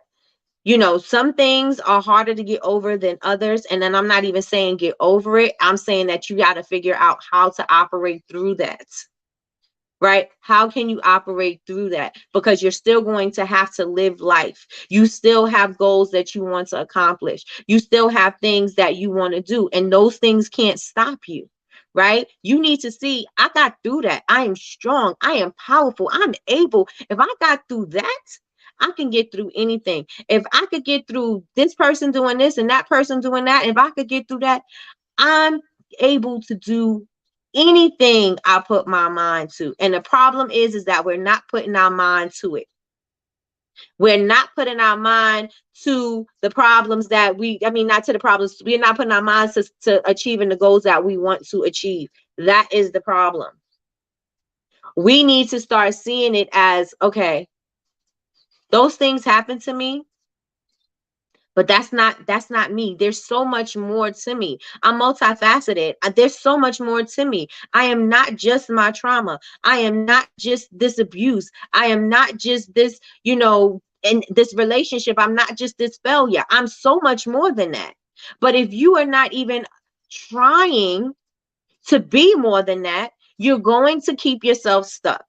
some things are harder to get over than others. And then I'm not even saying get over it. I'm saying that you got to figure out how to operate through that. Right? How can you operate through that? Because you're still going to have to live life. You still have goals that you want to accomplish. You still have things that you want to do. And those things can't stop you. Right? You need to see, I got through that. I am strong. I am powerful. I'm able. If I got through that, I can get through anything. If I could get through this person doing this and that person doing that, if I could get through that, I'm able to do anything I put my mind to. And the problem is that we're not putting our mind to it. We're not putting our mind to the problems that not to the problems. We're not putting our minds to achieving the goals that we want to achieve. That is the problem. We need to start seeing it as, okay, those things happen to me, but that's not me. There's so much more to me. I'm multifaceted. There's so much more to me. I am not just my trauma. I am not just this abuse. I am not just this, in this relationship. I'm not just this failure. I'm so much more than that. But if you are not even trying to be more than that, you're going to keep yourself stuck.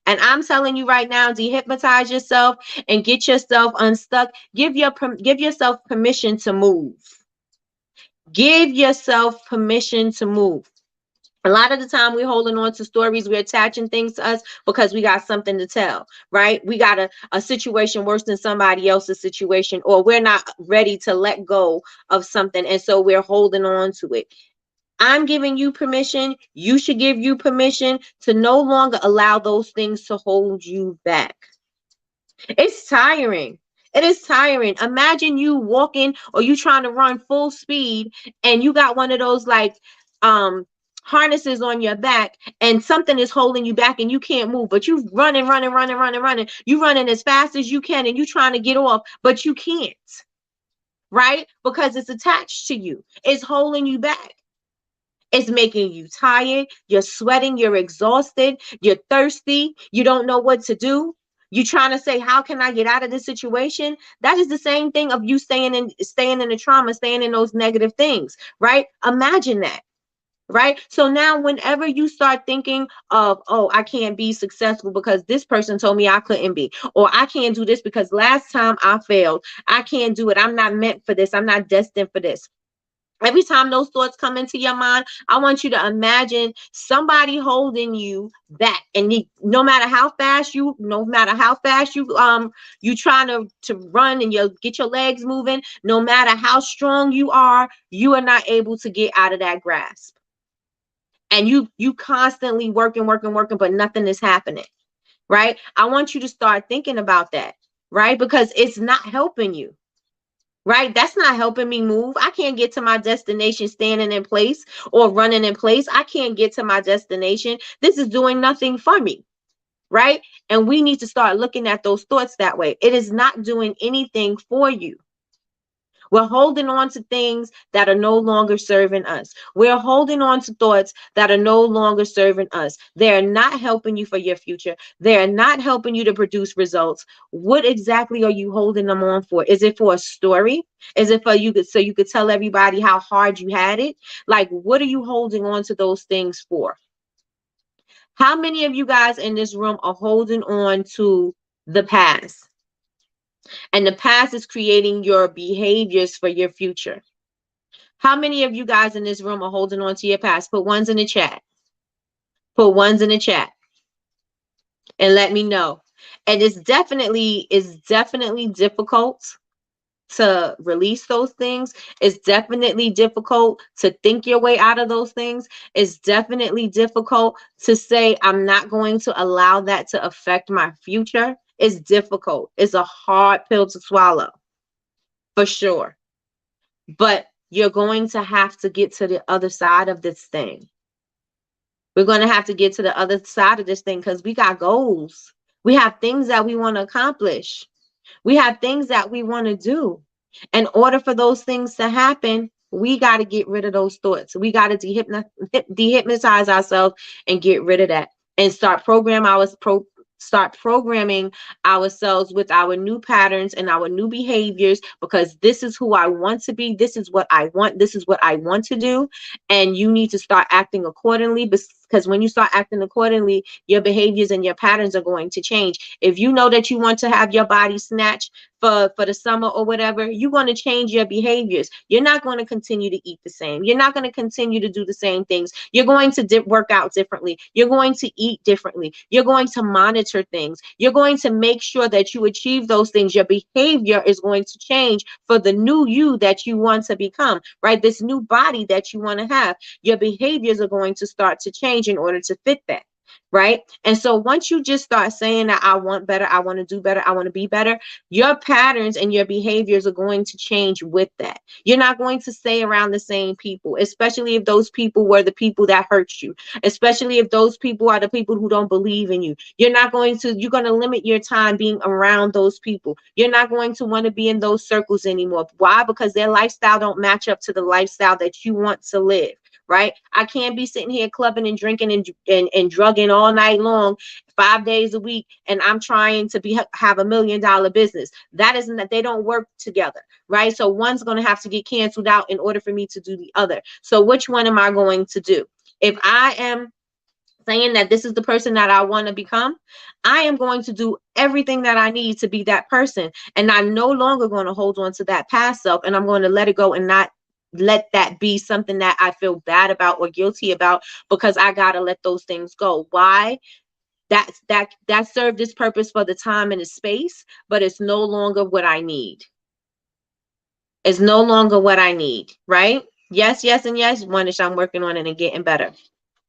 And I'm telling you right now, dehypnotize yourself and get yourself unstuck. Give yourself permission to move. Give yourself permission to move. A lot of the time we're holding on to stories, we're attaching things to us because we got something to tell, right? We got a situation worse than somebody else's situation, or we're not ready to let go of something. And so we're holding on to it. I'm giving you permission. You should give you permission to no longer allow those things to hold you back. It's tiring. It is tiring. Imagine you walking or you trying to run full speed and you got one of those like um harnesses on your back and something is holding you back and you can't move, but you running. You running as fast as you can and you trying to get off, but you can't, right? Because it's attached to you. It's holding you back. It's making you tired. You're sweating. You're exhausted. You're thirsty. You don't know what to do. You trying to say, how can I get out of this situation? That is the same thing of you staying in the trauma, staying in those negative things, right? Imagine that. Right. So now, whenever you start thinking of, oh, I can't be successful because this person told me I couldn't be, or I can't do this because last time I failed, I can't do it. I'm not meant for this. I'm not destined for this. Every time those thoughts come into your mind, I want you to imagine somebody holding you back, and no matter how fast you trying to run and you get your legs moving, no matter how strong you are not able to get out of that grasp, and you constantly working, but nothing is happening. Right? I want you to start thinking about that, right? Because it's not helping you. Right? That's not helping me move. I can't get to my destination standing in place or running in place. I can't get to my destination. This is doing nothing for me. Right? And we need to start looking at those thoughts that way. It is not doing anything for you. We're holding on to things that are no longer serving us. We're holding on to thoughts that are no longer serving us. They're not helping you for your future. They're not helping you to produce results. What exactly are you holding them on for? Is it for a story? Is it for so you could tell everybody how hard you had it? Like, what are you holding on to those things for? How many of you guys in this room are holding on to the past? And the past is creating your behaviors for your future. How many of you guys in this room are holding on to your past? Put ones in the chat. Put ones in the chat and let me know. And it's definitely difficult to release those things. It's definitely difficult to think your way out of those things. It's definitely difficult to say, I'm not going to allow that to affect my future. It's difficult. It's a hard pill to swallow, for sure. But you're going to have to get to the other side of this thing. We're going to have to get to the other side of this thing because we got goals. We have things that we want to accomplish. We have things that we want to do. In order for those things to happen, we got to get rid of those thoughts. We got to dehypnotize ourselves and get rid of that and start programming ourselves with our new patterns and our new behaviors, because this is who I want to be. This is what I want. This is what I want to do. And you need to start acting accordingly, because when you start acting accordingly, your behaviors and your patterns are going to change. If you know that you want to have your body snatched for the summer or whatever, you're going to change your behaviors. You're not going to continue to eat the same. You're not going to continue to do the same things. You're going to work out differently. You're going to eat differently. You're going to monitor things. You're going to make sure that you achieve those things. Your behavior is going to change for the new you that you want to become, right? This new body that you want to have. Your behaviors are going to start to change in order to fit that. Right? And so once you just start saying that I want better, I want to do better, I want to be better, your patterns and your behaviors are going to change with that. You're not going to stay around the same people, especially if those people were the people that hurt you, especially if those people are the people who don't believe in you. You're going to limit your time being around those people. You're not going to want to be in those circles anymore. Why? Because their lifestyle don't match up to the lifestyle that you want to live. Right? I can't be sitting here clubbing and drinking and drugging all night long, 5 days a week, and I'm trying to have $1 million business. That isn't that they don't work together, right? So one's going to have to get canceled out in order for me to do the other. So which one am I going to do? If I am saying that this is the person that I want to become, I am going to do everything that I need to be that person. And I'm no longer going to hold on to that past self, and I'm going to let it go and not let that be something that I feel bad about or guilty about, because I got to let those things go. Why? That served its purpose for the time and the space, but it's no longer what I need. It's no longer what I need, right? Yes, yes, and yes. One, I'm working on it and getting better.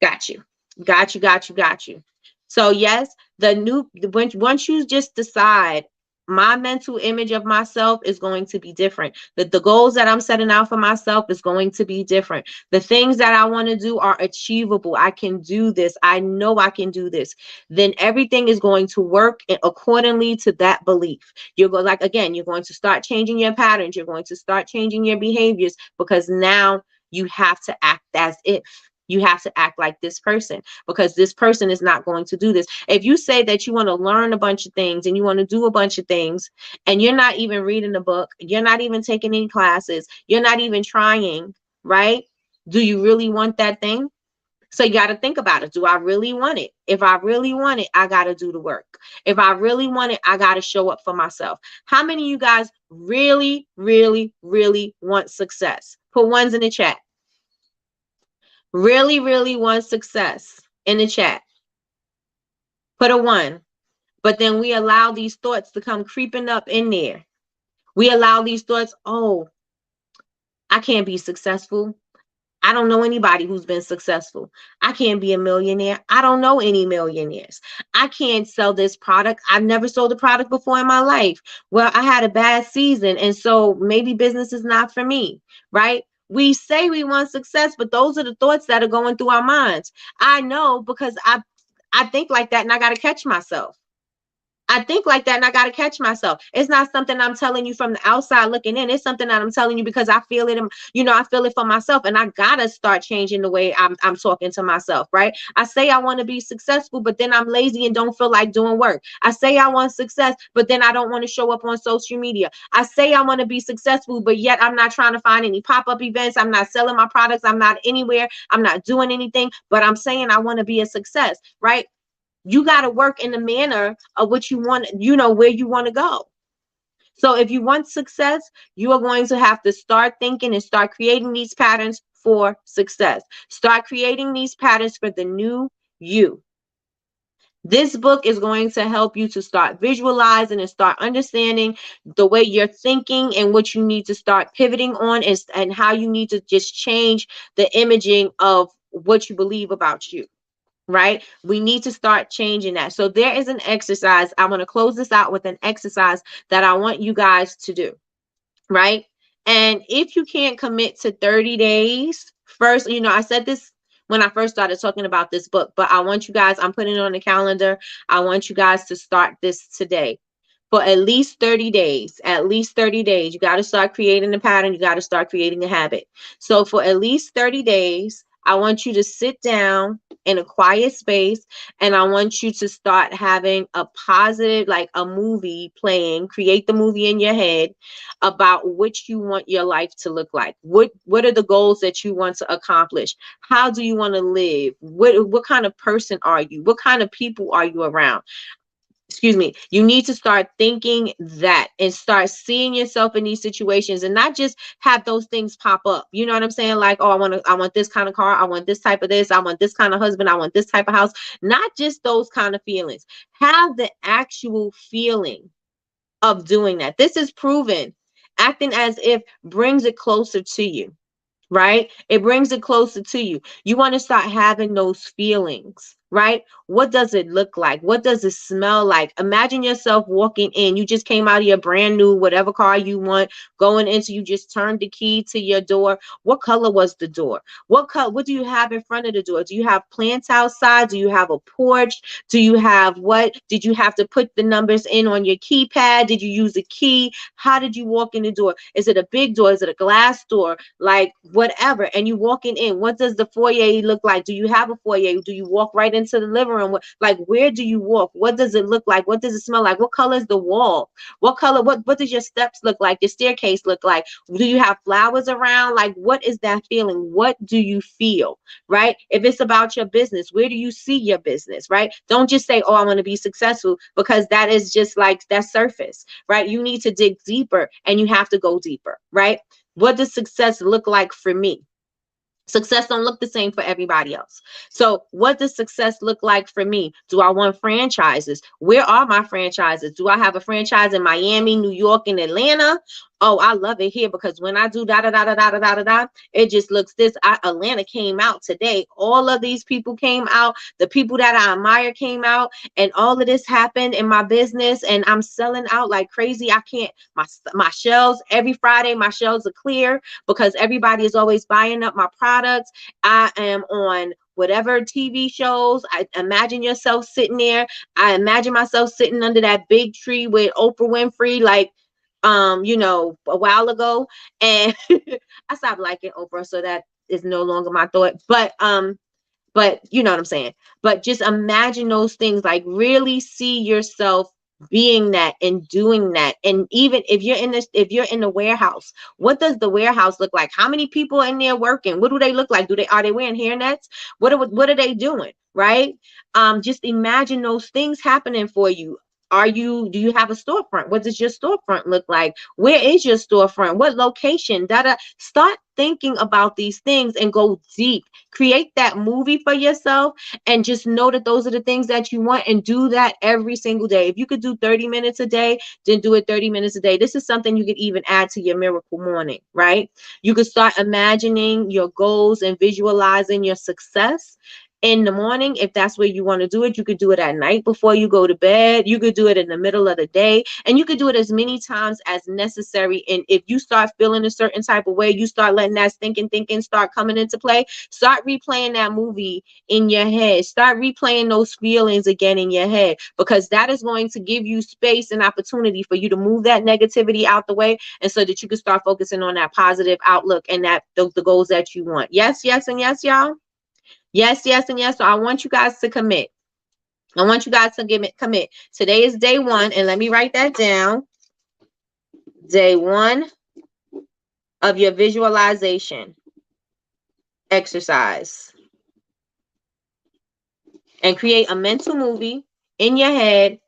Got you. Got you, got you, got you. So yes, once you just decide my mental image of myself is going to be different. The goals that I'm setting out for myself is going to be different. The things that I want to do are achievable. I can do this. I know I can do this. Then everything is going to work accordingly to that belief. Like again, you're going to start changing your patterns. You're going to start changing your behaviors because now you have to act as if. You have to act like this person because this person is not going to do this. If you say that you want to learn a bunch of things and you want to do a bunch of things and you're not even reading a book, you're not even taking any classes, you're not even trying, right? Do you really want that thing? So you got to think about it. Do I really want it? If I really want it, I got to do the work. If I really want it, I got to show up for myself. How many of you guys really, really, really want success? Put ones in the chat. Really, really want success in the chat. Put a one. But then we allow these thoughts to come creeping up in there. We allow these thoughts, oh, I can't be successful. I don't know anybody who's been successful. I can't be a millionaire. I don't know any millionaires. I can't sell this product. I've never sold a product before in my life. Well, I had a bad season, and so maybe business is not for me, right? We say we want success, but those are the thoughts that are going through our minds. I know because I think like that and I got to catch myself. I think like that and I got to catch myself. It's not something I'm telling you from the outside looking in. It's something that I'm telling you because I feel it. I feel it for myself and I got to start changing the way I'm talking to myself, right? I say I want to be successful, but then I'm lazy and don't feel like doing work. I say I want success, but then I don't want to show up on social media. I say I want to be successful, but yet I'm not trying to find any pop-up events. I'm not selling my products. I'm not anywhere. I'm not doing anything, but I'm saying I want to be a success, right? You got to work in the manner of what you want, where you want to go. So if you want success, you are going to have to start thinking and start creating these patterns for success. Start creating these patterns for the new you. This book is going to help you to start visualizing and start understanding the way you're thinking and what you need to start pivoting on and how you need to just change the imaging of what you believe about you. Right? We need to start changing that. So there is an exercise. I want to close this out with an exercise that I want you guys to do. Right? And if you can't commit to 30 days, first, I said this when I first started talking about this book, but I want you guys, I'm putting it on the calendar. I want you guys to start this today. For at least 30 days, you got to start creating a pattern. You got to start creating a habit. So for at least 30 days, I want you to sit down in a quiet space and I want you to start having a positive, like a movie playing, create the movie in your head about what you want your life to look like. What are the goals that you want to accomplish? How do you want to live? What kind of person are you? What kind of people are you around? Excuse me, you need to start thinking that and start seeing yourself in these situations and not just have those things pop up. You know what I'm saying? Like, oh, I want this kind of car. I want this type of this. I want this kind of husband. I want this type of house. Not just those kind of feelings. Have the actual feeling of doing that. This is proven. Acting as if brings it closer to you. Right? It brings it closer to you. You want to start having those feelings, right? What does it look like? What does it smell like? Imagine yourself walking in. You just came out of your brand new, whatever car you want, going into, you just turned the key to your door. What color was the door? What color, what do you have in front of the door? Do you have plants outside? Do you have a porch? Do you have what? Did you have to put the numbers in on your keypad? Did you use a key? How did you walk in the door? Is it a big door? Is it a glass door? Like whatever. And you walking in, what does the foyer look like? Do you have a foyer? Do you walk right into the living room? Like, where do you walk? What does it look like? What does it smell like? What color is the wall? What color, what does your steps look like? Your staircase look like? Do you have flowers around? Like, what is that feeling? What do you feel? Right? If it's about your business, where do you see your business? Right? Don't just say, oh, I want to be successful, because that is just like that surface, right? You need to dig deeper and you have to go deeper, right? What does success look like for me? Success don't look the same for everybody else. So what does success look like for me? Do I want franchises? Where are my franchises? Do I have a franchise in Miami, New York, and Atlanta? oh, I love it here because when I do da da da da da da da da da, it just looks this. Atlanta came out today. All of these people came out. The people that I admire came out, and all of this happened in my business, and I'm selling out like crazy. I can't. My shelves every Friday, my shelves are clear because everybody is always buying up my products. I am on whatever TV shows. I imagine yourself sitting there. I imagine myself sitting under that big tree with Oprah Winfrey, like a while ago. And I stopped liking Oprah, so that is no longer my thought. But you know what I'm saying. But just imagine those things, like really see yourself being that and doing that. And even if you're in the warehouse, what does the warehouse look like? How many people in there working? What do they look like? Are they wearing hairnets? What are they doing? Right? Just imagine those things happening for you. Do you have a storefront? What does your storefront look like? Where is your storefront? What location? Start thinking about these things and go deep. Create that movie for yourself and just know that those are the things that you want, and do that every single day. If you could do 30 minutes a day, then do it 30 minutes a day. This is something you could even add to your miracle morning, right? You could start imagining your goals and visualizing your success in the morning. If that's where you want to do it, you could do it at night before you go to bed. You could do it in the middle of the day, and you could do it as many times as necessary. And if you start feeling a certain type of way, you start letting that thinking start coming into play. Start replaying that movie in your head. Start replaying those feelings again in your head, because that is going to give you space and opportunity for you to move that negativity out the way, and so that you can start focusing on that positive outlook and the goals that you want. Yes, yes, and yes, y'all. Yes, yes, and yes. So I want you guys to commit. I want you guys to commit. Today is day 1, and let me write that down. Day 1 of your visualization exercise. And create a mental movie in your head.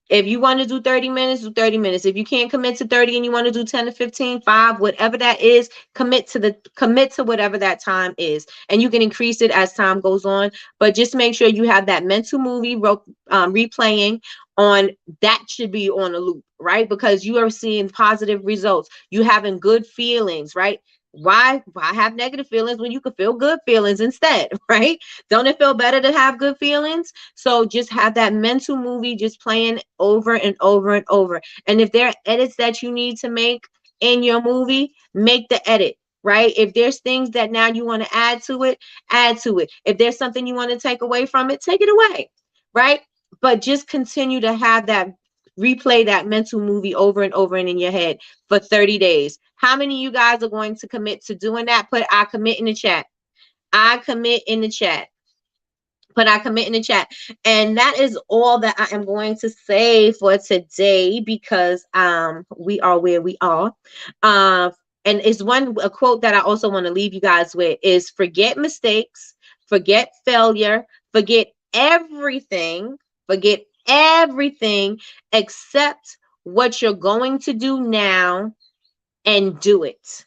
If you want to do 30 minutes, do 30 minutes. If you can't commit to 30 and you want to do 10 to 15, 5, whatever that is, commit to whatever that time is. And you can increase it as time goes on. But just make sure you have that mental movie replaying on. That should be on a loop, right? Because you are seeing positive results. You having good feelings, right? Why have negative feelings when you can feel good feelings instead, right? Don't it feel better to have good feelings? So just have that mental movie just playing over and over and over. And if there are edits that you need to make in your movie, make the edit, right? If there's things that now you want to add to it, add to it. If there's something you want to take away from it, take it away, right? But just continue to have that, replay that mental movie over and over and in your head for 30 days. How many of you guys are going to commit to doing that? Put I commit in the chat. I commit in the chat. Put I commit in the chat. And that is all that I am going to say for today, because we are where we are. And it's a quote that I also want to leave you guys with is: forget mistakes, forget failure, forget everything except what you're going to do now, and do it.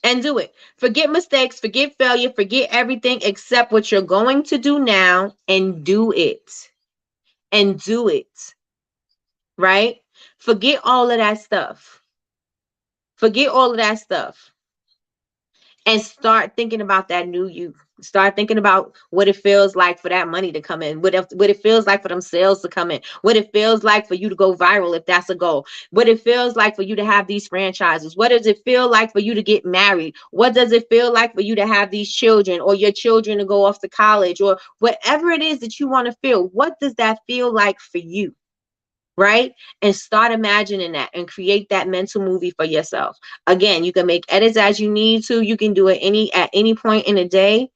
And do it. Forget mistakes, forget failure, forget everything except what you're going to do now, and do it. And do it. Right? Forget all of that stuff. Forget all of that stuff. And start thinking about that new you. Start thinking about what it feels like for that money to come in. What it feels like for them sales to come in. What it feels like for you to go viral, if that's a goal. What it feels like for you to have these franchises. What does it feel like for you to get married? What does it feel like for you to have these children, or your children to go off to college, or whatever it is that you want to feel? What does that feel like for you? Right? And start imagining that and create that mental movie for yourself. Again, you can make edits as you need to. You can do it at any point in the day.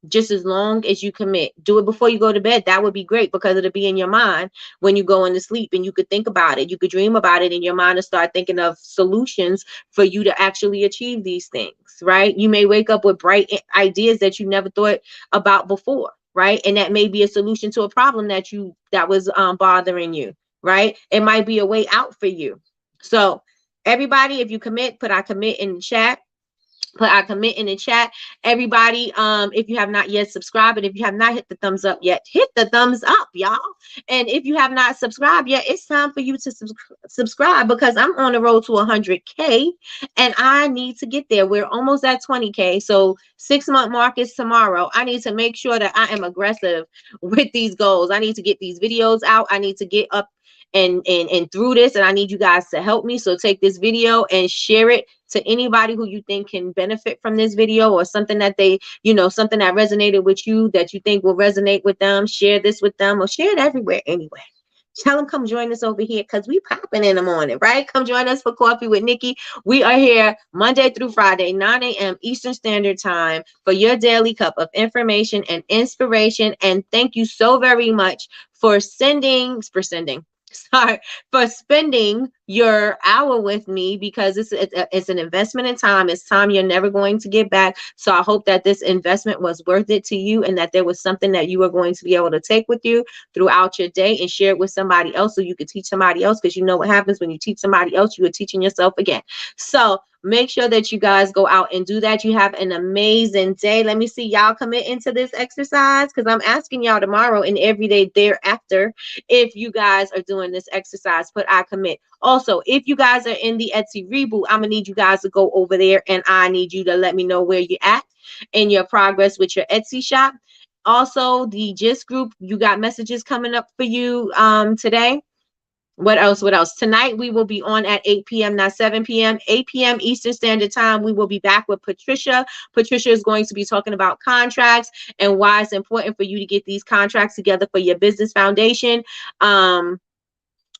Just as long as you commit. Do it before you go to bed. That would be great, because it'll be in your mind when you go into sleep, and you could think about it. You could dream about it in your mind and start thinking of solutions for you to actually achieve these things, right? You may wake up with bright ideas that you never thought about before. Right? And that may be a solution to a problem that was bothering you, right? It might be a way out for you. So everybody, if you commit, put I commit in the chat. Put I commit in the chat. Everybody, if you have not yet subscribed, and if you have not hit the thumbs up yet, hit the thumbs up, y'all. And if you have not subscribed yet, it's time for you to subscribe, because I'm on the road to 100K and I need to get there. We're almost at 20K. So 6-month mark is tomorrow. I need to make sure that I am aggressive with these goals. I need to get these videos out. I need to get up and through this, and I need you guys to help me. So take this video and share it to anybody who you think can benefit from this video, or something that they, something that resonated with you that you think will resonate with them. Share this with them, or share it everywhere anyway. Tell them come join us over here, because we popping in the morning, right? Come join us for Coffee with Nikki. We are here Monday through Friday, 9 a.m. Eastern Standard Time, for your daily cup of information and inspiration. And thank you so very much for sorry, for spending your hour with me, because it's an investment in time. It's time you're never going to get back. So I hope that this investment was worth it to you, and that there was something that you are going to be able to take with you throughout your day and share it with somebody else, so you could teach somebody else, because you know what happens when you teach somebody else, you are teaching yourself again. So make sure that you guys go out and do that. You have an amazing day. Let me see y'all commit into this exercise, because I'm asking y'all tomorrow and every day thereafter, if you guys are doing this exercise. Put I commit. Also, if you guys are in the Etsy reboot, I'm gonna need you guys to go over there, and I need you to let me know where you're at in your progress with your Etsy shop. Also, the GIST group, you got messages coming up for you today. What else? Tonight we will be on at 8 p.m., not 7 p.m. 8 p.m. Eastern Standard Time. We will be back with Patricia. Patricia is going to be talking about contracts and why it's important for you to get these contracts together for your business foundation.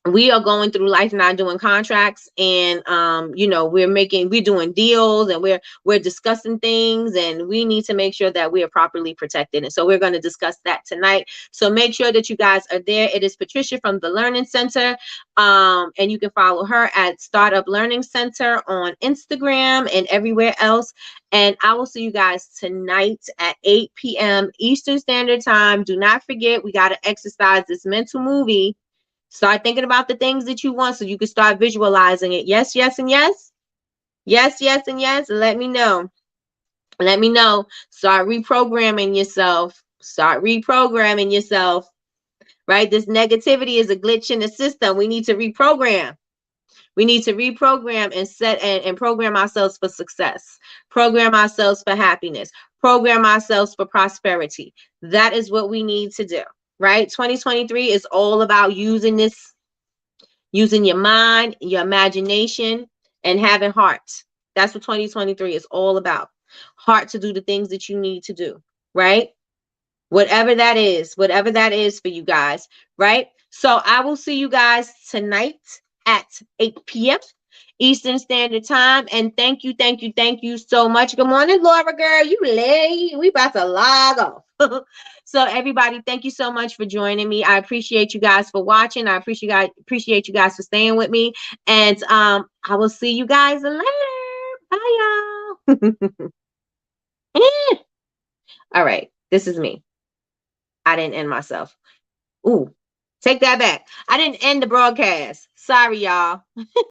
We are going through life not doing contracts, and we're doing deals, and we're discussing things, and we need to make sure that we are properly protected. And so we're going to discuss that tonight. So make sure that you guys are there. It is Patricia from the Learning Center, and you can follow her at Startup Learning Center on Instagram and everywhere else. And I will see you guys tonight at 8 p.m. Eastern Standard Time. Do not forget, we got to exercise this mental movie. Start thinking about the things that you want, so you can start visualizing it. Yes, yes, and yes. Yes, yes, and yes. Let me know. Let me know. Start reprogramming yourself. Start reprogramming yourself. Right? This negativity is a glitch in the system. We need to reprogram. We need to reprogram and set and program ourselves for success. Program ourselves for happiness. Program ourselves for prosperity. That is what we need to do. Right? 2023 is all about using your mind, your imagination, and having heart. That's what 2023 is all about. Heart to do the things that you need to do, right? Whatever that is for you guys, right? So I will see you guys tonight at 8 p.m. Eastern Standard Time. And thank you so much. Good morning, Laura girl. You late. We about to log off. So everybody, thank you so much for joining me. I appreciate you guys for watching. I appreciate you guys for staying with me. And I will see you guys later. Bye, y'all. All right. This is me. I didn't end myself. Ooh, take that back. I didn't end the broadcast. Sorry, y'all.